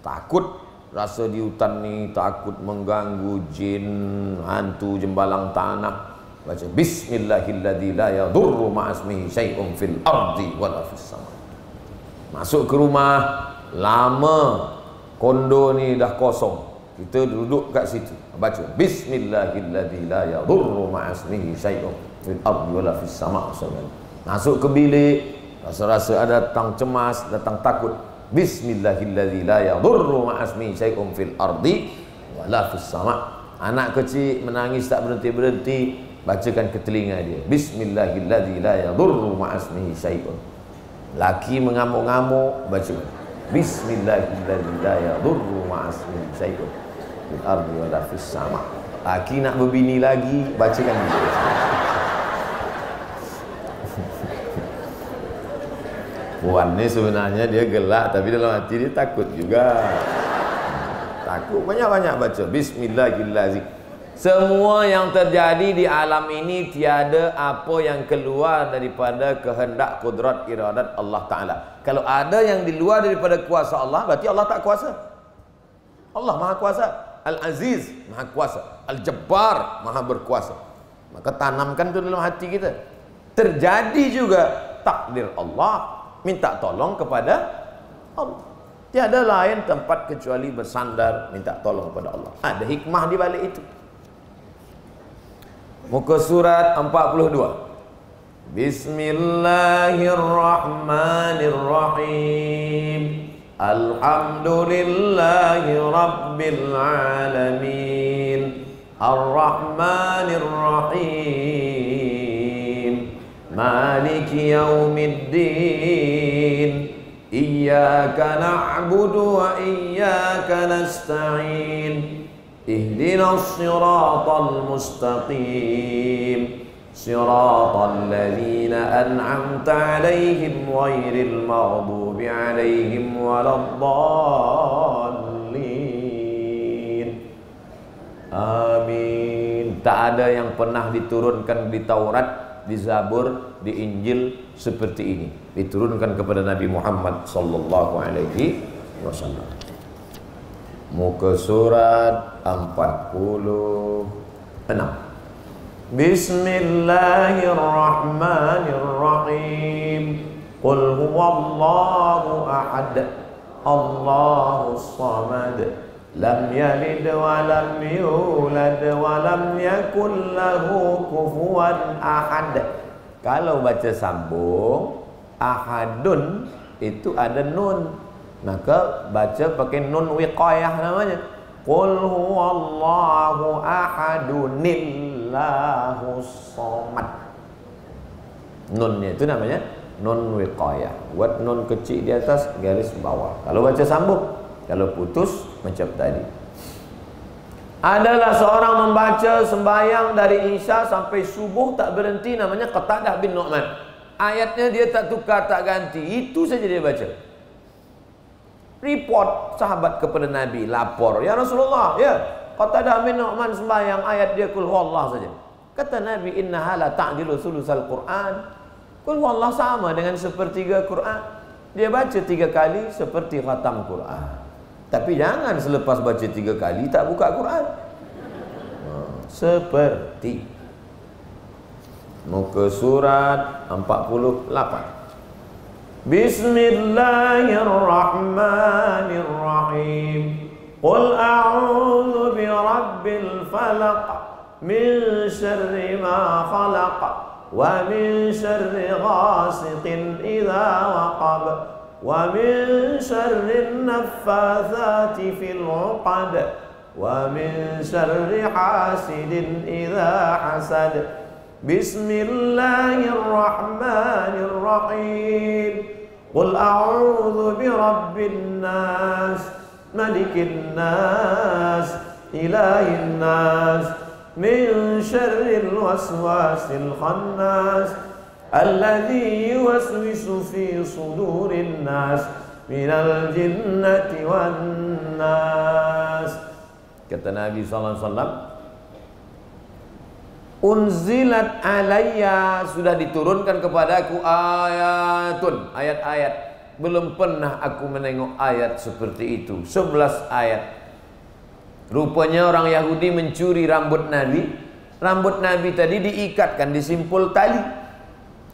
takut rasa di hutan ni takut mengganggu jin, hantu, jembalang tanah. Baca Bismillahilladzi la yadurru ma'asmihi syai'un fil ardi wala fis sama'. Masuk ke rumah, lama kondo ni dah kosong, kita duduk kat situ, baca Bismillahilladzi la yadurru ma'asmihi syai'un fil ardi wala fis sama'. Masuk ke bilik, rasa-rasa ada datang cemas, datang takut, Bismillahilladzi la yadurru ma'asmihi syai'un fil ardi wala fis sama'. Anak kecil menangis tak berhenti-berhenti, bacakan ke telinga dia Bismillahilladzi la yadurru ma'asmihi syai'un. Laki mengamuk-ngamuk, baca Bismillahilladzi la yadurru ma'asmihi syai'un fil ardi wala fis sama'. Laki nak berbini lagi, bacakan dia. Puan ni sebenarnya dia gelak, tapi dalam hati dia takut juga. Takut, banyak-banyak baca Bismillahirrahmanirrahim. Semua yang terjadi di alam ini tiada apa yang keluar daripada kehendak, kudrat, iradat Allah Ta'ala. Kalau ada yang di luar daripada kuasa Allah, berarti Allah tak kuasa. Allah Maha Kuasa, Al-Aziz Maha Kuasa, Al-Jabbar Maha Berkuasa. Maka tanamkan itu dalam hati kita. Terjadi juga takdir Allah, minta tolong kepada Allah. Tiada lain tempat kecuali bersandar minta tolong kepada Allah. Ada hikmah di balik itu. Muka surat 42. Bismillahirrahmanirrahim. Alhamdulillahi rabbil alamin. Ar-Rahmanir-Rahim. Maliki yaumiddin. Iyyaka na'budu wa iyyaka nasta'in. Ihdinas siratal mustaqim. Siratal ladzina an'amta 'alaihim ghairil maghdubi 'alaihim waladdallin. Amin. Tak ada yang pernah diturunkan di Taurat, di Zabur, di Injil seperti ini. Diturunkan kepada Nabi Muhammad sallallahu alaihi wasallam. Muka surat 46. Bismillahirrahmanirrahim. Qul huwallahu ahad. Allahus samad. Lam yalid wa lam yulad wa lam yakul lahu kufuwan ahad. Kalau baca sambung, ahadun itu ada nun, maka baca pakai nun wiqayah namanya. Qul huwallahu ahadunillahus samad. Nunnya itu namanya nun wiqayah. Buat nun kecil di atas, garis bawah. Kalau baca sambung, kalau putus macam tadi. Adalah seorang membaca sembahyang dari Isya sampai subuh tak berhenti, namanya Qatadah bin Nu'man. Ayatnya dia tak tukar, tak ganti, itu saja dia baca. Report sahabat kepada Nabi, lapor, ya Rasulullah, ya Qatadah bin Nu'man sembahyang ayat dia kul huwallah saja. Kata Nabi, innaha la ta'dilu sulusal Quran. Kul huwallah sama dengan sepertiga Quran. Dia baca 3 kali seperti khatam Quran. Tapi jangan selepas baca 3 kali tak buka Quran. Seperti muka surat 48. Bismillahirrahmanirrahim. Qul a'udzu birabbil falaq min syarri ma khalaq wa min syarri ghasiqin idza waqab wa min syarri naffatsati fil 'uqad wa min syarri hasidin idza hasad. Bismillahirrahmanirrahim. Qul a'udzu birabbin nas malikin nas ilahin nas min syarril waswasil khannas alladzi yuwaswisu fi sudurin nas minal jinnati wan nas. Kata Nabi sallallahu alaihi wasallam, unzilat alayya, sudah diturunkan kepadaku ayatun, ayat-ayat. Belum pernah aku menengok ayat seperti itu. 11 ayat. Rupanya orang Yahudi mencuri rambut Nabi. Rambut Nabi tadi diikatkan di simpul tali.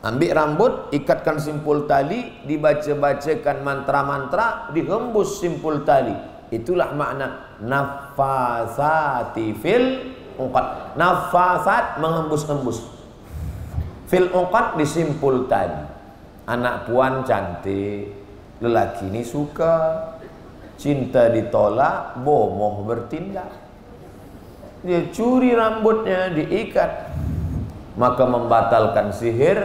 Ambil rambut, ikatkan simpul tali, dibaca-bacakan mantra-mantra, dihembus simpul tali. Itulah makna nafasati fil uqad. Nafasat, menghembus-hembus. Fil uqad, disimpul tadi. Anak puan cantik, lelaki ini suka, cinta ditolak, bomoh bertindak. Dia curi rambutnya, diikat, maka membatalkan sihir.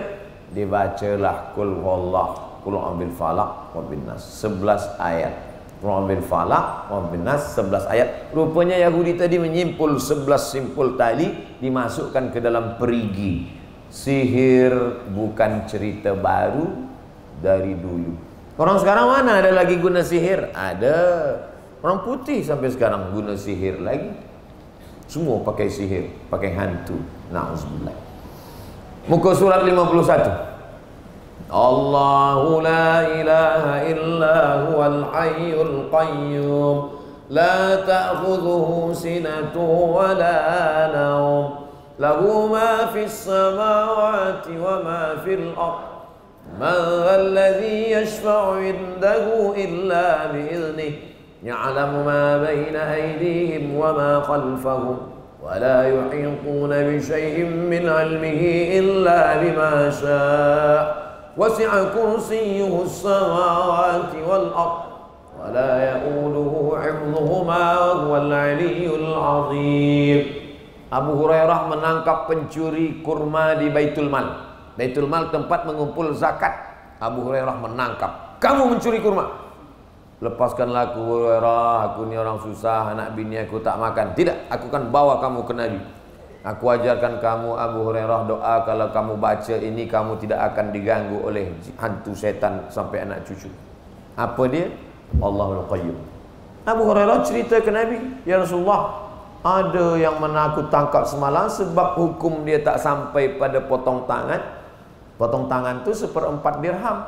Dibacalah kul huwallah, kul a'udzu falaq wa bin nas, 11 ayat. Kul falaq wa bin nas, 11 ayat. Rupanya Yahudi tadi menyimpul 11 simpul tali, dimasukkan ke dalam perigi. Sihir bukan cerita baru dari dulu. Orang sekarang mana ada lagi guna sihir? Ada. Orang putih sampai sekarang guna sihir lagi. Semua pakai sihir, pakai hantu. Na'udzubillah. Muka surat 51. Allahu la ilaha illa huwal hayyul qayyum la ta'khudhuhu sinatun wa la nawm lahu ma fis samawati wa ma fil ardh man alladhi yashfa'u 'indahu illa bi'idhnihi ya'lamu ma bayna aydihim wa ma khalfahum wa la yuhituna bi shay'in min 'ilmihi illa bima sha'a wasi'a kursiyyuhu as-samawati wal ardh wa la ya'uduhu 'hifdhuhuma wa huwal 'aliyyul 'azim. Abu Hurairah menangkap pencuri kurma di Baitul Mal. Baitul Mal tempat mengumpul zakat. Abu Hurairah menangkap, kamu mencuri kurma. Lepaskanlah aku Hurairah, aku ni orang susah, anak bini aku tak makan. Tidak, aku akan bawa kamu ke Nabi. Aku ajarkan kamu Abu Hurairah doa, kalau kamu baca ini kamu tidak akan diganggu oleh hantu setan sampai anak cucu. Apa dia? Allahul Qayyum. Abu Hurairah cerita ke Nabi, ya Rasulullah, ada yang menakut tangkap semalam sebab hukum dia tak sampai pada potong tangan. Potong tangan tu 1/4 dirham.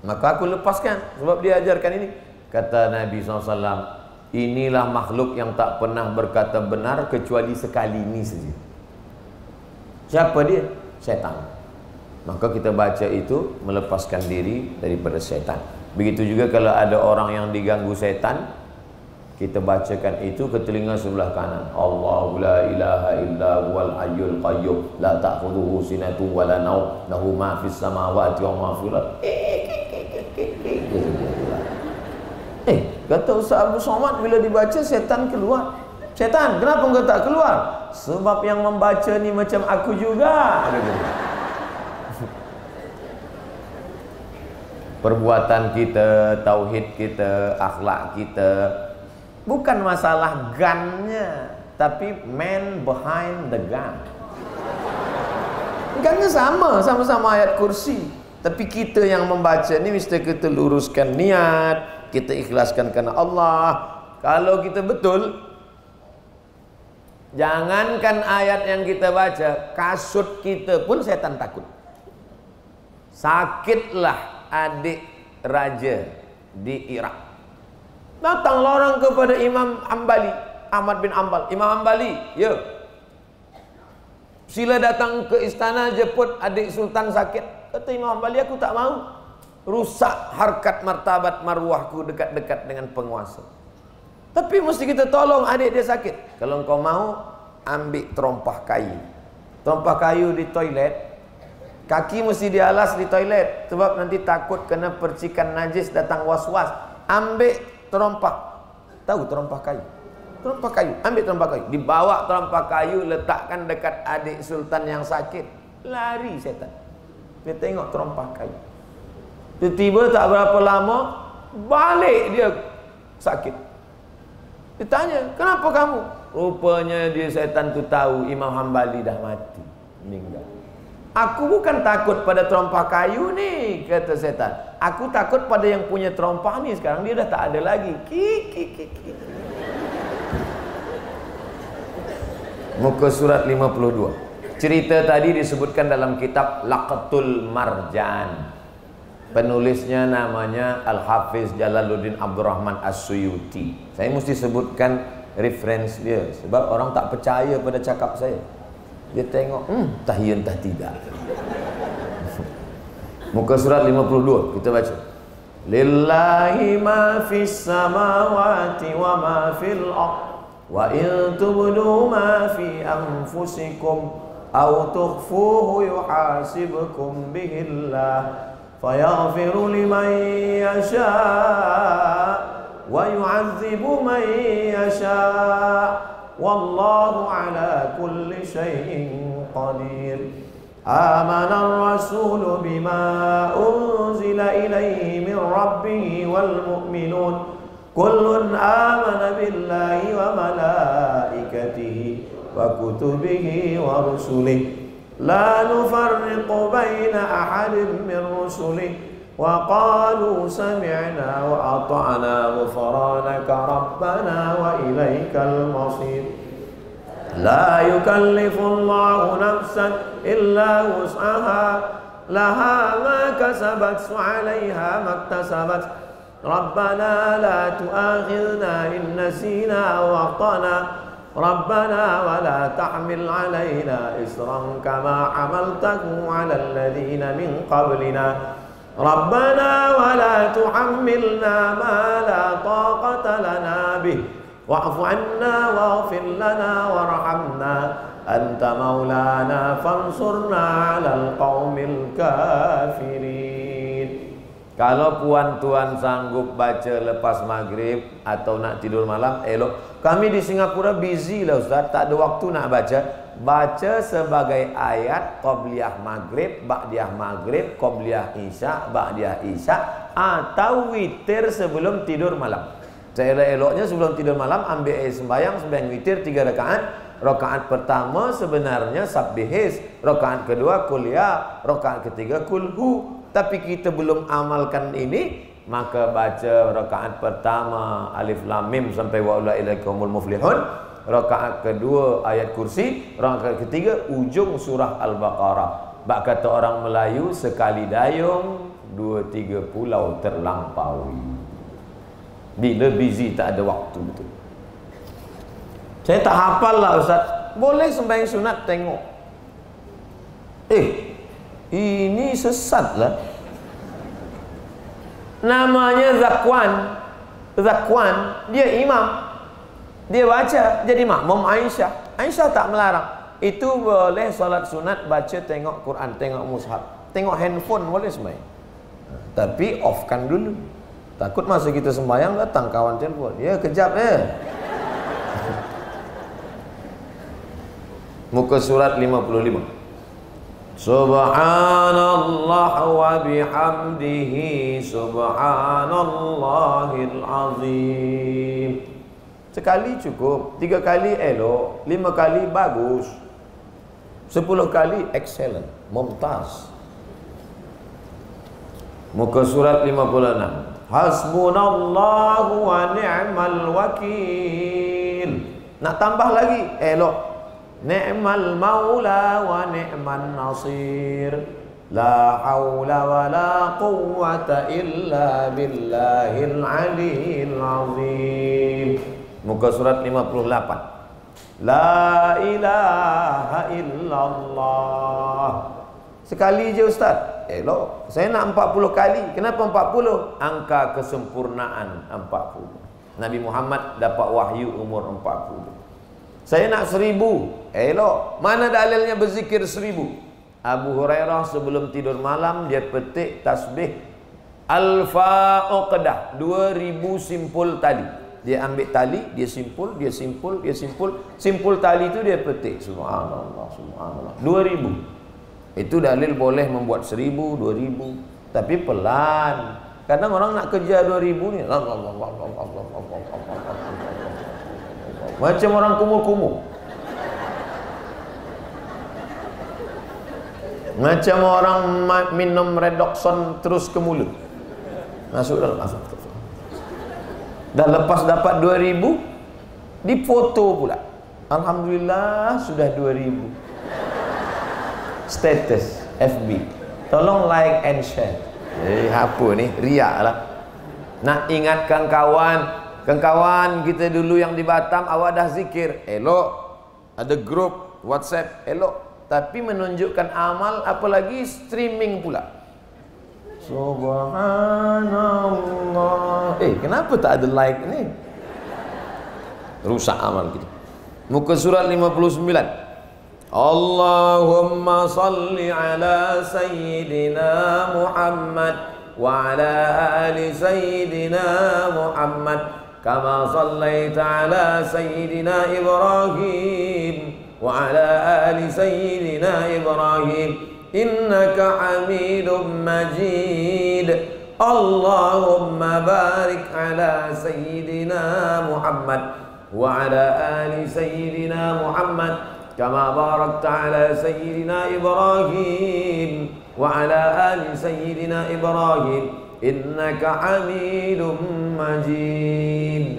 Maka aku lepaskan sebab dia ajarkan ini. Kata Nabi SAW, inilah makhluk yang tak pernah berkata benar kecuali sekali ini saja. Siapa dia? Syaitan. Maka kita baca itu melepaskan diri daripada syaitan. Begitu juga kalau ada orang yang diganggu syaitan, kita bacakan itu ke telinga sebelah kanan. Allahu la ilaha illa huwal hayyul qayyum la ta'khudhuhu sinatun wa la nawm lahu ma fis samawati wa ma fil ardh. Kata Ustaz Abu Somad, bila dibaca setan keluar. Setan, kenapa engkau tak keluar? Sebab yang membaca ni macam aku juga. Perbuatan kita, tauhid kita, akhlak kita, bukan masalah gunnya, tapi man behind the gun. Gunnya sama-sama ayat kursi. Tapi kita yang membaca ni mesti kita luruskan niat, kita ikhlaskan karena Allah. Kalau kita betul, jangankan ayat yang kita baca, kasut kita pun setan takut. Sakitlah adik raja di Irak. Datanglah orang kepada Imam Hambali, Ahmad bin Ambal. Imam Hambali, ya, sila datang ke istana jemput adik sultan sakit. Kata Imam Hambali, aku tak mau rusak harkat martabat marwahku dekat-dekat dengan penguasa. Tapi mesti kita tolong adik dia sakit. Kalau engkau mau, ambil terompah kayu. Terompah kayu di toilet, kaki mesti dialas di toilet, sebab nanti takut kena percikan najis datang was-was. Ambil terompah. Tahu terompah kayu? Terompah kayu, ambil terompah kayu. Dibawa terompah kayu, letakkan dekat adik sultan yang sakit. Lari setan. Dia tengok terompah kayu. Tiba-tiba tak berapa lama, balik dia sakit. Ditanya, kenapa kamu? Rupanya dia setan tu tahu Imam Hambali dah mati, meninggal. Aku bukan takut pada terompah kayu ni, kata setan. Aku takut pada yang punya terompah ni. Sekarang dia dah tak ada lagi. Muka surat 52. Cerita tadi disebutkan dalam kitab Laqatul Marjan. Penulisnya namanya Al-Hafiz Jalaluddin Abdurrahman As-Suyuti. Saya mesti sebutkan reference dia, sebab orang tak percaya pada cakap saya. Dia tengok, tahiyun entah tidak. Muka surat 52, kita baca. Lillahi ma fis samawati wa ma fil ardh wa in tubdu ma fi anfusikum aw tukhfuhu yuhasibkum bihillah fayaghfiru liman yasha wa yu'adzibu man yasha wallahu ala kulli syai'in qadir. Amana ar-rasulu bima unzila ilayhi min rabbih wal mu'minun kullun amana billahi wa malaikatihi wa kutubihi wa rusulihi la nufarriqu baina ahadin min rusulihi wa qalu sami'na wa ata'na ghufranaka rabbana wa ilaikal masir. La yukallifullahu nafsan illa wus'aha laha ma kasabat wa 'alayha maktasabat. Rabbana la tu'akhidhna in nasina aw akhtana. Rabbana wa la tahmil 'alaina isran kama 'amaltahu 'alal ladzina min qablina. Rabbana wa la tuhammilna ma la taqata lana bih wa'fu 'anna waghfir lana warhamna anta maulana fansurna 'alal qaumil kafirin. Kalau puan-tuan sanggup baca lepas maghrib atau nak tidur malam, elok. Kami di Singapura busy lah Ustaz, tak ada waktu nak baca. Baca sebagai ayat qabliyah maghrib, ba'diyah maghrib, qabliyah isya, ba'diyah isya, atau witir sebelum tidur malam. Seelok-eloknya sebelum tidur malam ambil air sembahyang witir 3 rakaat. Rakaat pertama sebenarnya sabbihis, rakaat kedua kuliah, rakaat ketiga kulhu. Tapi kita belum amalkan ini, maka baca rakaat pertama alif lam mim sampai wa ulaikumul muflihun, rakaat kedua ayat kursi, rakaat ketiga ujung surah Al-Baqarah. Bak kata orang Melayu, sekali dayung 2-3 pulau terlampaui. Bila busy tak ada waktu betul. Saya tak hafal lah Ustaz. Boleh sembahyang sunat tengok. Ini sesat lah. Namanya Zakwan, dia imam. Dia baca jadi makmum Aisyah. Aisyah tak melarang. Itu boleh solat sunat baca tengok Quran, tengok mushaf, tengok handphone boleh sembahyang. Tapi offkan dulu. Takut masa kita sembahyang datang kawan telefon. Ya kejap ya. Muka surat 55. Subhanallah wa bihamdihi subhanallahil azim. Sekali cukup, 3 kali elok, 5 kali bagus, 10 kali excellent, mumtaz. Muka surat 56. Hasbunallahu wa ni'mal wakil. Nak tambah lagi, elok. Ni'mal maula wa ni'man nasir. La haula wa la quwwata illa billahil aliyil azim. Muka surat 58. La ilaha illallah. Sekali je Ustaz. Elok. Saya nak 40 kali. Kenapa 40? Angka kesempurnaan 40. Nabi Muhammad dapat wahyu umur 40. Saya nak 1000. Elok. Mana dalilnya berzikir 1000? Abu Hurairah sebelum tidur malam dia petik tasbih alfa uqdah, 2000 simpul tali. Dia ambil tali, dia simpul, dia simpul, dia simpul. Simpul tali itu dia petik. Subhanallah, subhanallah. 2000. Itu dalil boleh membuat 1000, 2000. Tapi pelan. Kadang orang nak kejar 2000 ni. Macam orang kumur-kumur. Macam orang minum redoxon terus ke mulut. Masuk dalam asap. Dah lepas dapat 2000, difoto pula. Alhamdulillah sudah 2000. Status FB. Tolong like and share. Apa ni? Riak lah. Nak ingatkan kawan kita dulu yang di Batam, awak dah zikir. Elok. Ada grup WhatsApp. Elok. Tapi menunjukkan amal, apalagi streaming pula. Subhanallah. Kenapa tak ada like ni? Rusak amal kita. Muka surat 59. Allahumma salli ala Sayyidina Muhammad wa ala ali Sayyidina Muhammad kama sallaita ala Sayyidina Ibrahim wa ala ali Sayyidina Ibrahim innaka Hamidum Majid. Allahumma barik ala Sayyidina Muhammad wa ala ali Sayyidina Muhammad kama barakta ala Sayyidina Ibrahim wa ala ali Sayyidina Ibrahim innaka Hamidum Majid.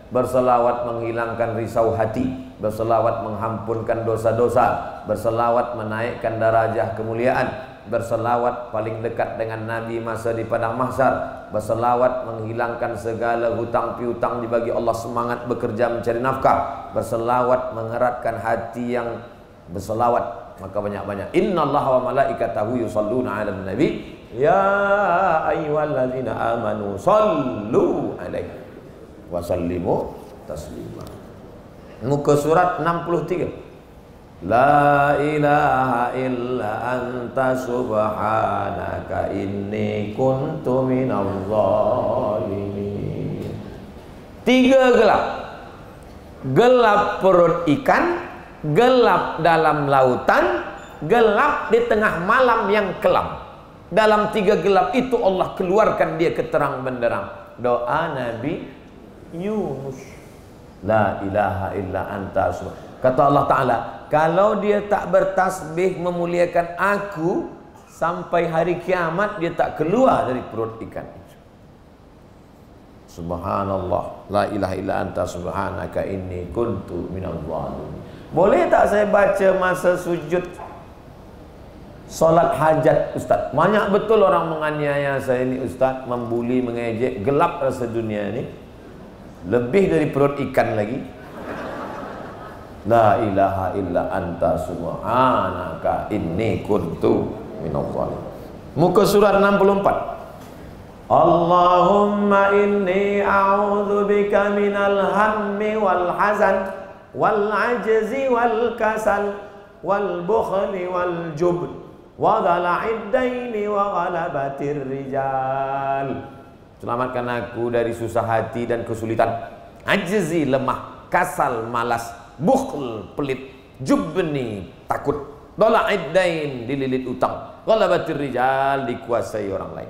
Berselawat menghilangkan risau hati, berselawat menghampunkan dosa-dosa, berselawat menaikkan darajah kemuliaan, berselawat paling dekat dengan Nabi masa di padang mahsyar, berselawat menghilangkan segala hutang piutang dibagi Allah, semangat bekerja mencari nafkah, berselawat mengeratkan hati yang berselawat. Maka banyak-banyak. Innallaha wa malaikatahu yusholluna 'alan nabi ya ayyuhalladzina amanu shallu 'alaihi wa sallimu taslima. Muka surat 63. La ilaha illa anta subhanaka inni kuntu minadh dhalimin. 3 gelap. Gelap perut ikan, gelap dalam lautan, gelap di tengah malam yang kelam. Dalam 3 gelap itu Allah keluarkan dia ke terang benderang. Doa Nabi Yunus. La ilaha illa anta subhanaka. Kata Allah Ta'ala, kalau dia tak bertasbih memuliakan aku, sampai hari kiamat dia tak keluar dari perut ikan itu. Subhanallah, la ilaha illa anta subhanaka inni kuntu minadh dhalimin. Boleh tak saya baca masa sujud solat hajat Ustaz? Banyak betul orang menganiaya saya ni Ustaz, membuli, mengejek, gelap rasa dunia ni. Lebih dari perut ikan lagi. La ilaha illa anta subhanaka inni kuntu minadh dhalimin. Muka surat 64. Allahumma inni a'udzubika minal hammi wal hazan wal ajzi wal kasal wal bukhli wal jubn wa dhala'id daini wa ghalabatir rijal. Selamatkan aku dari susah hati dan kesulitan, ajzi lemah, kasal malas, bukhl pelit, jubni takut, dhala'id dain dililit utang, ghalabatir rijal dikuasai orang lain.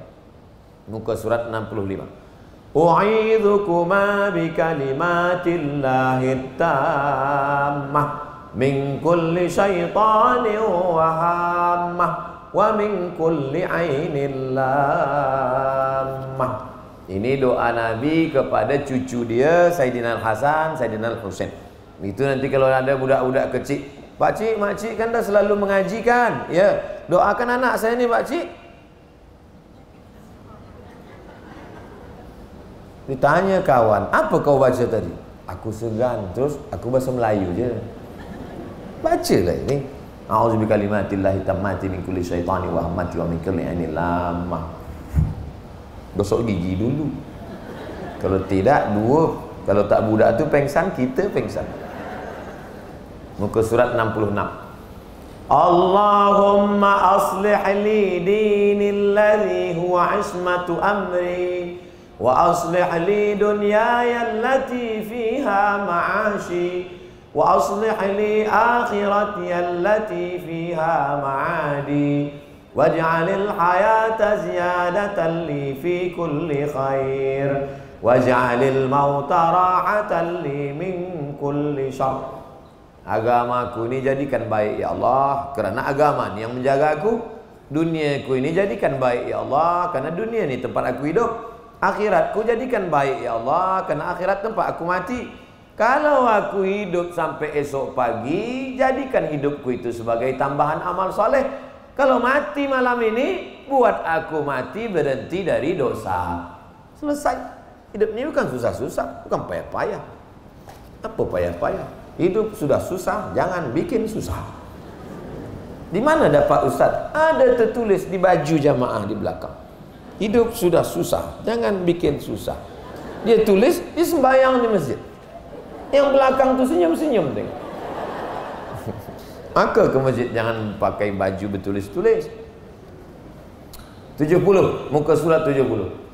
Muka surat 65. U'idhukuma bikalimatillahi tammah min kulli syaitanin wa hammah wa min kulli ainin lammah. Ini doa Nabi kepada cucu dia, Sayyidina Al-Hasan, Sayyidina Al-Husain. Itu nanti kalau ada budak-budak kecil, Pak Cik, Mak Cik kan dah selalu mengajikan, ya, doakan anak saya ni Pak Cik. Ditanya kawan, apa kau baca tadi? Aku segan, terus aku bahasa Melayu je. Bacalah ini. A'udzu bikalimatillahi tammati min kulli syaitani wa hammati wa min kulli ainil lamah. Gosok gigi dulu. Kalau tidak, dua. Kalau tak budak tu pengsan, kita pengsan. Muka surat 66. Allahumma aslih li dini alladhi huwa ismatu amri wa aslih li dunyaya allati fiha ma'ashi wa aslih li akhirati allati fiha ma'adi waj'alil hayata ziyadatan li fi kulli khair waj'alil mauta rahatan li min kulli syarr. Agamaku ini jadikan baik ya Allah, kerana agama ni yang menjaga aku. Duniaku ini jadikan baik ya Allah, kerana dunia ni tempat aku hidup. Akhiratku jadikan baik ya Allah, kerana akhirat tempat aku mati. Kalau aku hidup sampai esok pagi, jadikan hidupku itu sebagai tambahan amal soleh. Kalau mati malam ini, buat aku mati berhenti dari dosa. Selesai. Hidup ini bukan susah-susah, bukan payah-payah. Apa payah-payah? Hidup sudah susah, jangan bikin susah. Di mana dapat Ustaz? Ada tertulis di baju jamaah di belakang. Hidup sudah susah, jangan bikin susah. Dia tulis, dia sembahyang di masjid. Yang belakang tu senyum-senyum tengok. Maka ke masjid jangan pakai baju bertulis-tulis. 70, muka surat 70.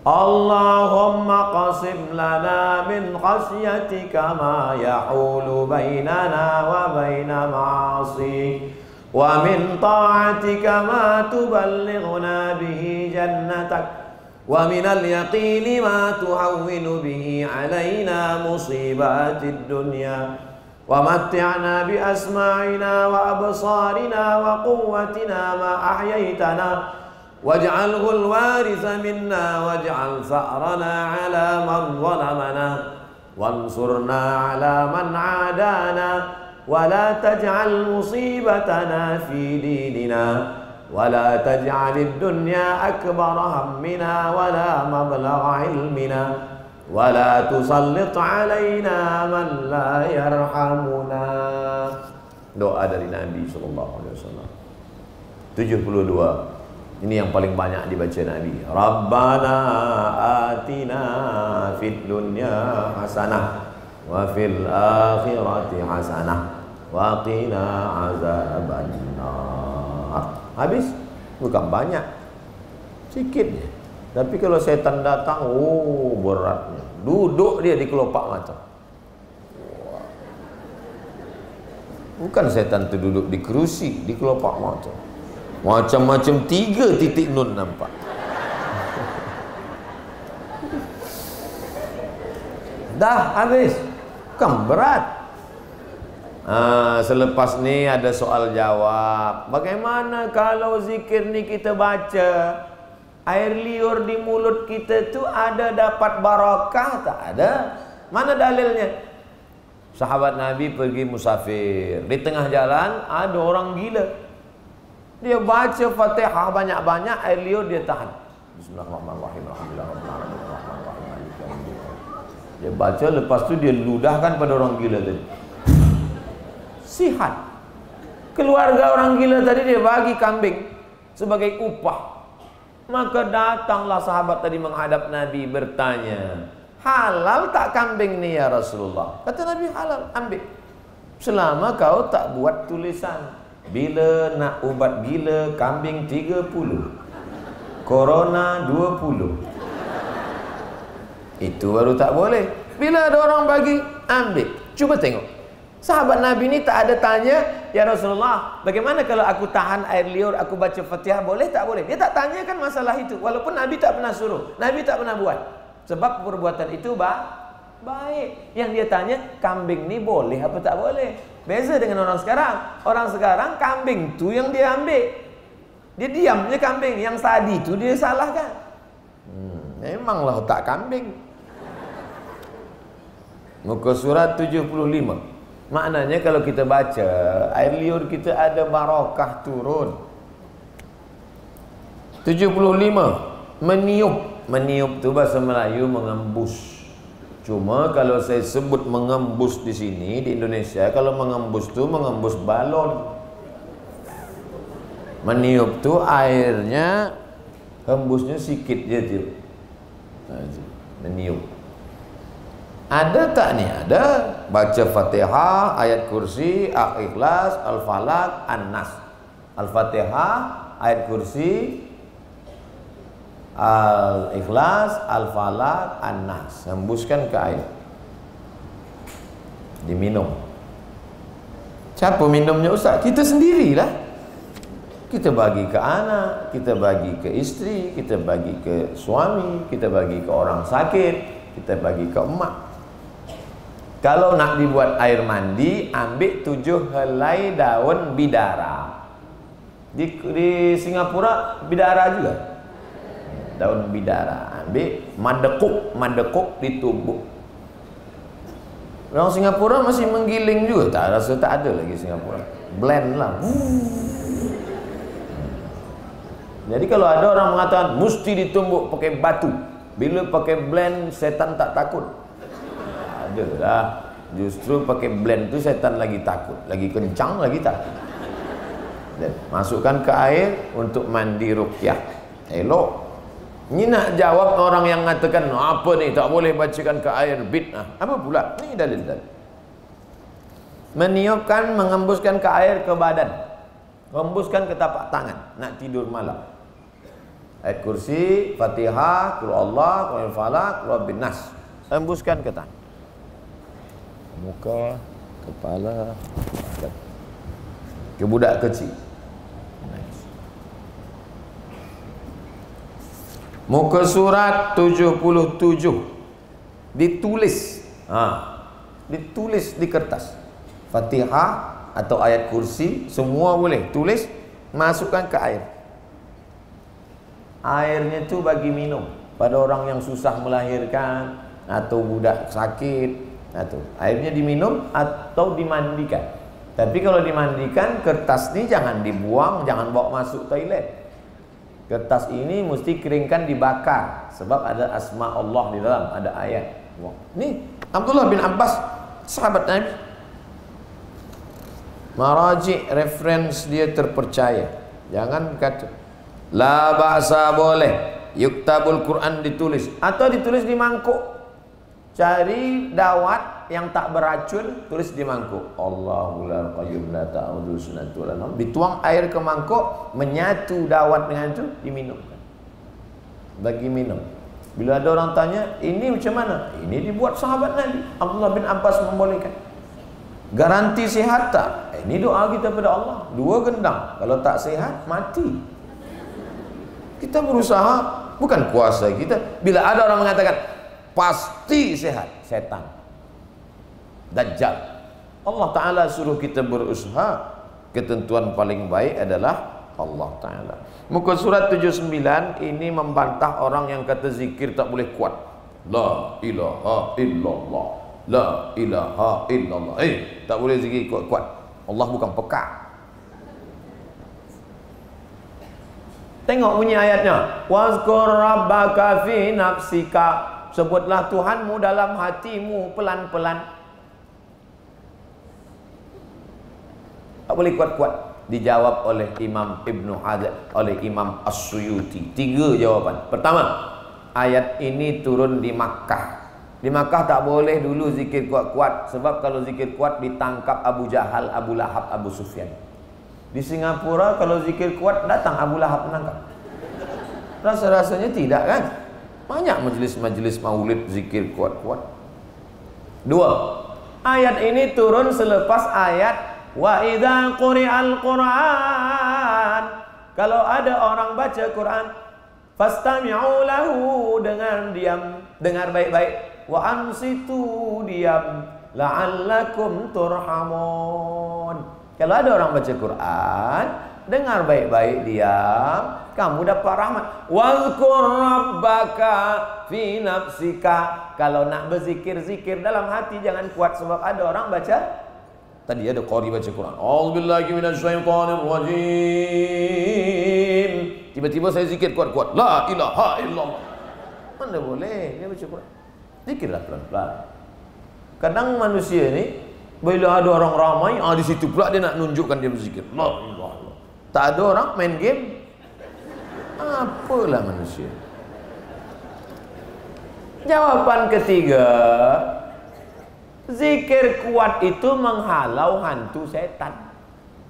Allahumma qasim lana min khasyatika ma yahulu bainana wa baina ma'asi wa min ta'atika ma tuballighuna bihi jannatak wa minal yaqini ma tuhawwinu bihi alaina musibatid dunya wa matti'na bi asma'ina wa absarina wa quwwatina ma ahyaytana waj'alhu al-waritha minna waj'al tha'rana 'ala man zalamana wansurna 'ala man 'adana wa la taj'al musibatana fi dinina wa la taj'al ad-dunya akbara hammina wa la mablagha 'ilmina wa la tusallit 'alaina man la yarhamuna. Doa dari Nabi sallallahu alaihi wasallam. 72. Ini yang paling banyak dibaca Nabi. Rabbana atina fid dunya hasanah wa fil akhirati hasanah wa qina azabannar. Habis? Bukan banyak, sikit je. Tapi kalau setan datang, oh beratnya. Duduk dia di kelopak mata. Bukan setan tu duduk di kerusi, di kelopak mata. Macam-macam 3 titik nun nampak. Dah habis. Bukan berat. Selepas ni ada soal jawab. Bagaimana kalau zikir ni kita baca, air liur di mulut kita tu ada dapat barakah? Tak ada. Mana dalilnya? Sahabat Nabi pergi musafir. Di tengah jalan ada orang gila. Dia baca Fatihah banyak-banyak, air liur dia tahan. Bismillahirrahmanirrahim. Dia baca, lepas tu dia ludahkan pada orang gila tadi. Sihat. Keluarga orang gila tadi dia bagi kambing sebagai upah. Maka datanglah sahabat tadi menghadap Nabi bertanya, halal tak kambing ni ya Rasulullah? Kata Nabi, halal, ambil. Selama kau tak buat tulisan, bila nak ubat gila kambing 30, corona 20. Itu baru tak boleh. Bila ada orang bagi, ambil. Cuba tengok. Sahabat Nabi ni tak ada tanya, ya Rasulullah, bagaimana kalau aku tahan air liur, aku baca Fatihah, boleh tak boleh? Dia tak tanyakan masalah itu. Walaupun Nabi tak pernah suruh, Nabi tak pernah buat. Sebab perbuatan itu baik. Yang dia tanya, kambing ni boleh apa tak boleh? Beza dengan orang sekarang. Orang sekarang kambing tu yang dia ambil. Dia diam je kambing. Yang tadi tu dia salahkan. Memanglah otak kambing. Muka surat 75. Maknanya kalau kita baca, air liur kita ada barakah turun. 75. Meniup. Meniup tu bahasa Melayu mengembus. Cuma kalau saya sebut mengembus di sini di Indonesia, kalau mengembus tu mengembus balon. Meniup tu airnya hembusnya sikit je tu. Meniup. Ada tak ni? Ada. Baca Fatihah, ayat kursi, Al-Ikhlas, Al-Falaq, An-Nas. Al-Fatihah, ayat kursi, Al-Ikhlas, Al-Falaq, An-Nas. Hembuskan ke air. Diminum. Siapa minumnya Ustaz? Kita sendirilah. Kita bagi ke anak, kita bagi ke isteri, kita bagi ke suami, kita bagi ke orang sakit, kita bagi ke emak. Kalau nak dibuat air mandi, ambil 7 helai daun bidara. Di Singapura bidara juga. Daun bidara, ambil madekuk ditumbuk. Orang Singapura masih menggiling juga, tak rasa tak ada lagi Singapura. Blend lah. Jadi kalau ada orang mengatakan mesti ditumbuk pakai batu, bila pakai blend setan tak takut. Ada lah. Justru pakai blend tu setan lagi takut, lagi kencang lagi takut. Dan masukkan ke air untuk mandi ruqyah. Elok. Ini nak jawab orang yang mengatakan apa ni tak boleh bacakan ke air bid'ah. Apa pula? Ini dalil-dalil. Meniupkan, mengembuskan ke air ke badan. Hembuskan ke tapak tangan nak tidur malam. Ayat kursi, Fatihah, Qul Allah, Qul Falaq, Qul bin Nas. Hembuskan ke tangan. Muka, kepala, ke budak kecil. Muka surat 77 ditulis. Ditulis di kertas. Fatihah atau ayat kursi semua boleh tulis, masukkan ke air. Airnya tu bagi minum pada orang yang susah melahirkan atau budak sakit, atau airnya diminum atau dimandikan. Tapi kalau dimandikan, kertas ni jangan dibuang, jangan bawa masuk toilet. Kertas ini mesti keringkan, dibakar, sebab ada asma Allah di dalam, ada ayat. Ni Abdullah bin Abbas, sahabat Nabi. Maraji, reference dia terpercaya. Jangan kata la ba'sa, boleh yuktabul Quran ditulis atau ditulis di mangkuk. Cari dawat yang tak beracun, tulis di mangkuk. Allahul qayyum la ta'udhu sunatu wa la nawm. Dituang air ke mangkuk, menyatu dawat dengan itu, diminumkan. Bagi minum. Bila ada orang tanya, ini macam mana? Ini dibuat sahabat Nabi. Abdullah bin Abbas membolehkan. Garanti sihat tak? Ini doa kita pada Allah. 2 gendang. Kalau tak sihat, mati. Kita berusaha, bukan kuasa kita. Bila ada orang mengatakan pasti sehat, setan, Dajjal. Allah Ta'ala suruh kita berusaha. Ketentuan paling baik adalah Allah Ta'ala. Muka surat 79 ini membantah orang yang kata zikir tak boleh kuat. La ilaha illallah, la ilaha illallah. Tak boleh zikir kuat-kuat. Allah bukan pekak. Tengok bunyi ayatnya. Wazkur rabbaka fi nafsika. Sebutlah Tuhanmu dalam hatimu pelan-pelan. Tak boleh kuat-kuat. Dijawab oleh Imam Ibnu Hazm, oleh Imam As-Suyuti. 3 jawapan. Pertama, ayat ini turun di Makkah. Di Makkah tak boleh dulu zikir kuat-kuat, sebab kalau zikir kuat ditangkap Abu Jahal, Abu Lahab, Abu Sufyan. Di Singapura kalau zikir kuat datang Abu Lahab menangkap. Rasa-rasanya tidak kan? Banyak majlis-majlis maulid zikir kuat-kuat. 2. Ayat ini turun selepas ayat wa idza quri'al Qur'an. Kalau ada orang baca Quran, fastami'u lahu, dengan diam, dengar baik-baik. Wa ansitu, diam, la'allakum turhamun. Kalau ada orang baca Quran, dengar baik-baik dia, kamu dapat rahmat. Wazkur rabbaka fi nafsika. Kalau nak berzikir-zikir dalam hati jangan kuat, sebab ada orang baca, tadi ada qari baca Quran, A'udzubillahi minasyaitonir rajim, tiba-tiba saya zikir kuat-kuat, la ilaha illallah. Mana boleh dia baca Quran. Zikirlah pelan-pelan. Kadang manusia ni bila ada orang ramai, di situ pula dia nak nunjukkan dia berzikir. La ilaha illallah. Tak ada orang main game. Apalah manusia. Jawaban ketiga, zikir kuat itu menghalau hantu setan.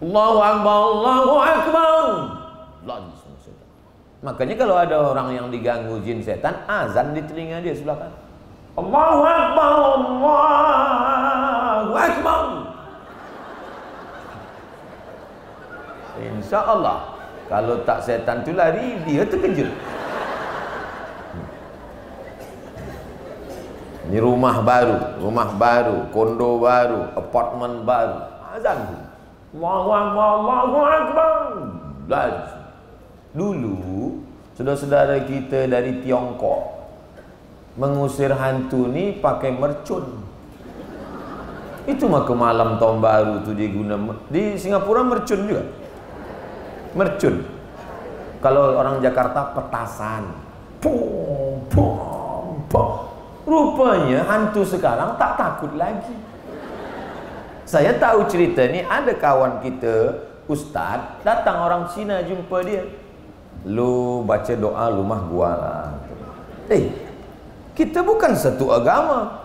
Allahu Akbar, Allahu Akbar. Makanya kalau ada orang yang diganggu jin setan, azan di telinga dia sebelah kanan. Allahu Akbar, Allahu Akbar. Insya Allah, kalau tak setan tu lari, dia terkejut. Ini rumah baru, kondo baru, apartemen baru, azan tu. Allahu Akbar, Allahu Akbar. Dulu saudara-saudara kita dari Tiongkok mengusir hantu ni pakai mercun. Itu maka malam tahun baru tu dia guna. Di Singapura mercun juga. Mercun. Kalau orang Jakarta petasan. Pum, pum, pum. Rupanya hantu sekarang tak takut lagi. Saya tahu cerita ni, ada kawan kita ustaz, datang orang Cina jumpa dia. Lu baca doa rumah gua lah. Kita bukan satu agama.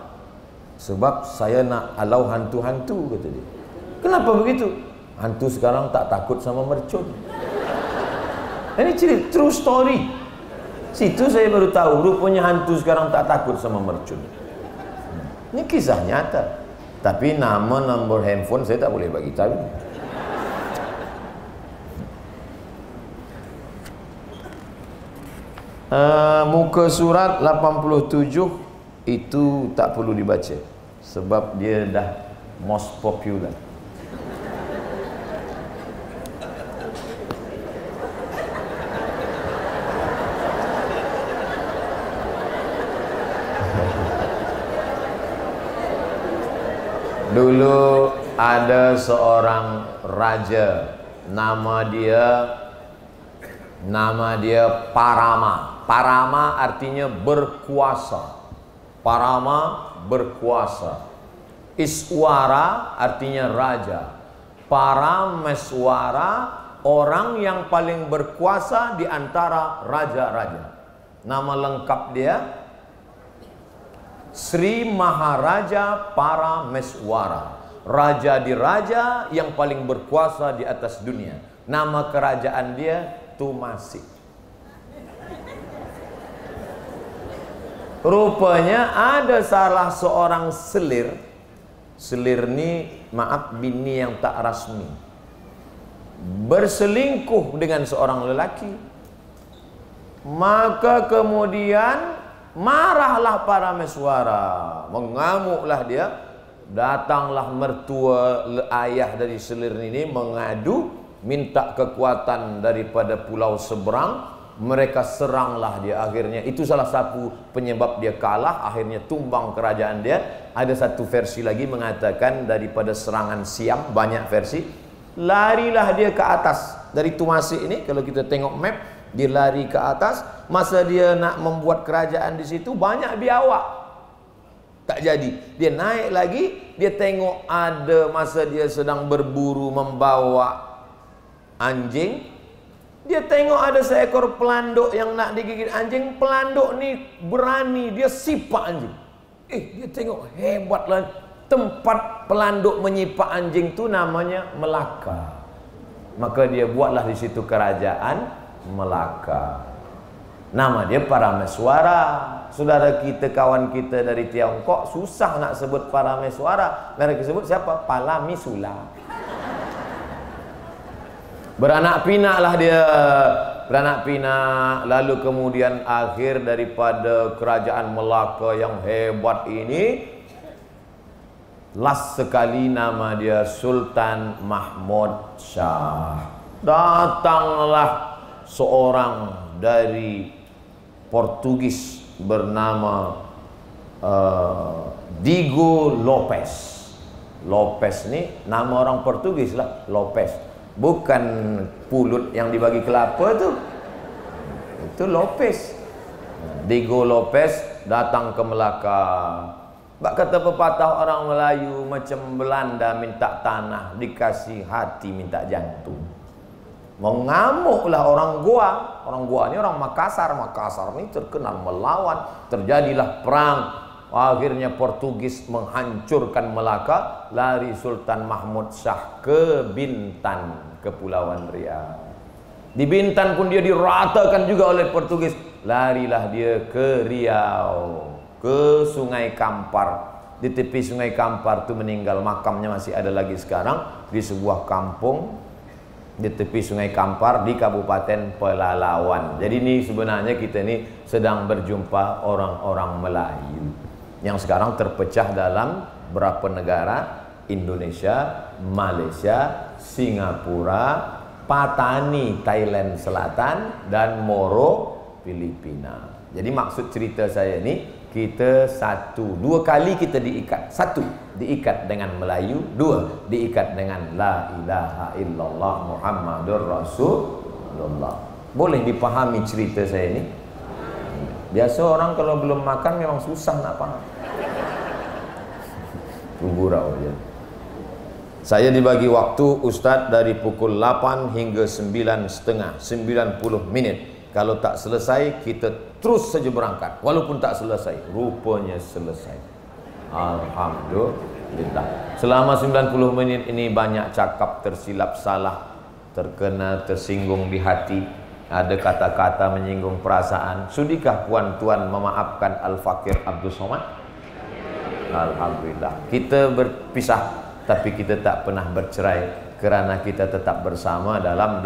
Sebab saya nak halau hantu-hantu, kata dia. Kenapa begitu? Hantu sekarang tak takut sama mercun. Ini cerita true story. Situ saya baru tahu, rupanya hantu sekarang tak takut sama mercun. Ini kisah nyata. Tapi nama, nombor handphone saya tak boleh bagi tahu. Muka surat 87 itu tak perlu dibaca, sebab dia dah most popular. Dulu ada seorang raja, nama dia Parama. Parama artinya berkuasa. Parama berkuasa. Iswara artinya raja. Parameswara orang yang paling berkuasa di antara raja-raja. Nama lengkap dia Sri Maharaja Parameswara. Raja di raja yang paling berkuasa di atas dunia. Nama kerajaan dia Tumasi. Rupanya ada salah seorang selir. Selir ni maaf, bini yang tak rasmi, berselingkuh dengan seorang lelaki. Maka kemudian marahlah Parameswara, mengamuklah dia. Datanglah mertua ayah dari selir ini mengadu, minta kekuatan daripada pulau seberang. Mereka seranglah dia akhirnya. Itu salah satu penyebab dia kalah, akhirnya tumbang kerajaan dia. Ada satu versi lagi mengatakan daripada serangan Siam, banyak versi. Larilah dia ke atas dari Tumasi ini. Kalau kita tengok map, dia lari ke atas. Masa dia nak membuat kerajaan di situ, banyak biawak, tak jadi. Dia naik lagi, dia tengok ada masa dia sedang berburu membawa anjing. Dia tengok ada seekor pelanduk yang nak digigit anjing. Pelanduk ni berani, dia sipak anjing. Dia tengok hebatlah. Tempat pelanduk menyipak anjing tu namanya Melaka. Maka dia buatlah di situ kerajaan Melaka. Nama dia Parameswara. Saudara kita, kawan kita dari Tiongkok susah nak sebut Parameswara. Mereka sebut siapa? Palamisula. Beranak pinaklah dia, beranak pinak. Lalu kemudian akhir daripada kerajaan Melaka yang hebat ini, last sekali nama dia Sultan Mahmud Shah. datanglah seorang dari Portugis bernama Diego Lopes. Lopes ni nama orang Portugis lah, Lopes. Bukan pulut yang dibagi kelapa tu. Itu Lopes. Diego Lopes datang ke Melaka. Bak kata pepatah orang Melayu, macam Belanda minta tanah, dikasih hati minta jantung. Mengamuklah orang Goa. Orang Goa ni orang Makassar. Makassar ni terkenal melawan. Terjadilah perang. Akhirnya Portugis menghancurkan Melaka. Lari Sultan Mahmud Shah ke Bintan, Kepulauan Riau. Di Bintan pun dia diratakan juga oleh Portugis. Larilah dia ke Riau, ke Sungai Kampar. Di tepi Sungai Kampar tu meninggal. Makamnya masih ada lagi sekarang di sebuah kampung di tepi Sungai Kampar di Kabupaten Pelalawan. Jadi ini sebenarnya kita ni sedang berjumpa orang-orang Melayu yang sekarang terpecah dalam berapa negara? Indonesia, Malaysia, Singapura, Patani Thailand Selatan, dan Moro Filipina. Jadi maksud cerita saya ni, kita dua kali kita diikat. Satu, diikat dengan Melayu. Dua, diikat dengan La ilaha illallah Muhammadur Rasulullah. Boleh dipahami cerita saya ni? Biasa orang kalau belum makan memang susah nak faham. Gurau je. Saya dibagi waktu Ustaz dari pukul 8 hingga 9.30, 90 minit. Kalau tak selesai, kita terus saja berangkat. Walaupun tak selesai, rupanya selesai. Alhamdulillah. Selama 90 menit ini banyak cakap tersilap salah, terkena tersinggung di hati. Ada kata-kata menyinggung perasaan. Sudikah puan-tuan memaafkan Al-Fakir Abdul Somad? Alhamdulillah. Kita berpisah, tapi kita tak pernah bercerai, kerana kita tetap bersama dalam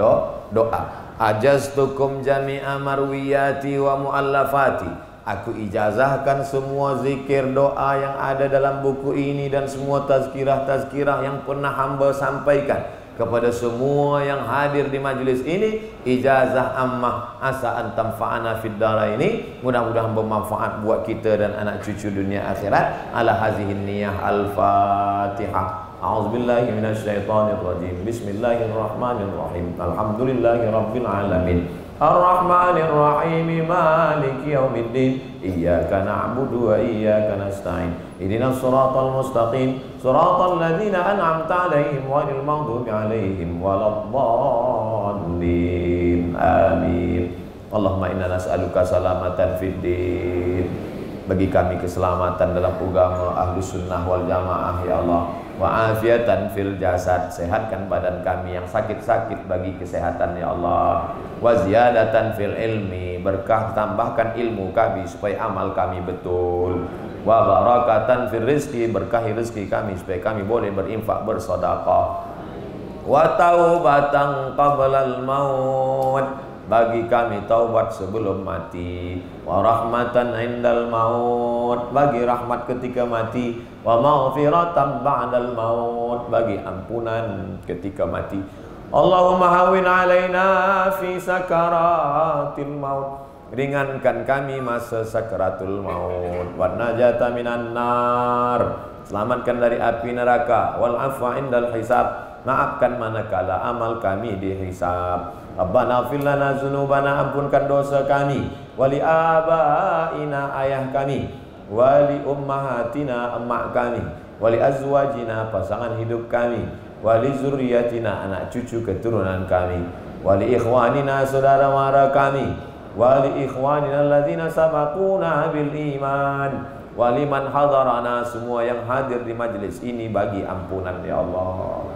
doa. Ajaztukum jami'a marwiyati wa mu'allafati. Aku ijazahkan semua zikir doa yang ada dalam buku ini dan semua tazkirah-tazkirah yang pernah hamba sampaikan kepada semua yang hadir di majlis ini. Ijazah ammah, asa an tanfa'ana fid daraini. Mudah-mudahan bermanfaat buat kita dan anak cucu dunia akhirat. Ala hazihin niyah. Al-Fatihah. A'udzubillahi minasyaitonirrajim. Bismillahirrahmanirrahim. Alhamdulillahi rabbil alamin. Ar-Rahmanir-Rahim. Maliki yaumiddin. Iyyaka na'budu wa iyyaka nasta'in. Ihdinas siratal mustaqim. Siratal ladzina an'amta 'alaihim ghairil maghdubi 'alaihim waladdallin. Amin. Allahumma inna nas'aluka salamatan fid din. Bagi kami keselamatan dalam agama Ahlus Sunnah wal Jamaah ya Allah. Wa afiatan fil jasad, sehatkan badan kami yang sakit-sakit bagi kesehatan ya Allah. Wa ziyadatan fil ilmi, berkah tambahkan ilmu kami supaya amal kami betul. Wa barakatan fil rizki, berkahi rezeki kami supaya kami boleh berinfak bersedekah. Wa taubatan qablal maut, bagi kami taubat sebelum mati. Wa rahmatan indal maut, bagi rahmat ketika mati. Wa maghfiratan ba'dal maut, bagi ampunan ketika mati. Allahumma hawin alaina fi sakaratil maut, ringankan kami masa sakaratul maut. Wan najata minan nar, selamatkan dari api neraka. Wal afwa indal hisab, maafkan manakala amal kami dihisab. Rabbana fil lana dzunubana, ampunkan dosa kami. Wali abaina, ayah kami. Wali ummahatina, emak kami. Wali azwajina, pasangan hidup kami. Wali zurriyatina, anak cucu keturunan kami. Wali ikhwanina, saudara mara kami. Wali ikhwanina alladzina sabaquna bil iman. Wali man hadarana, semua yang hadir di majlis ini bagi ampunan ya Allah.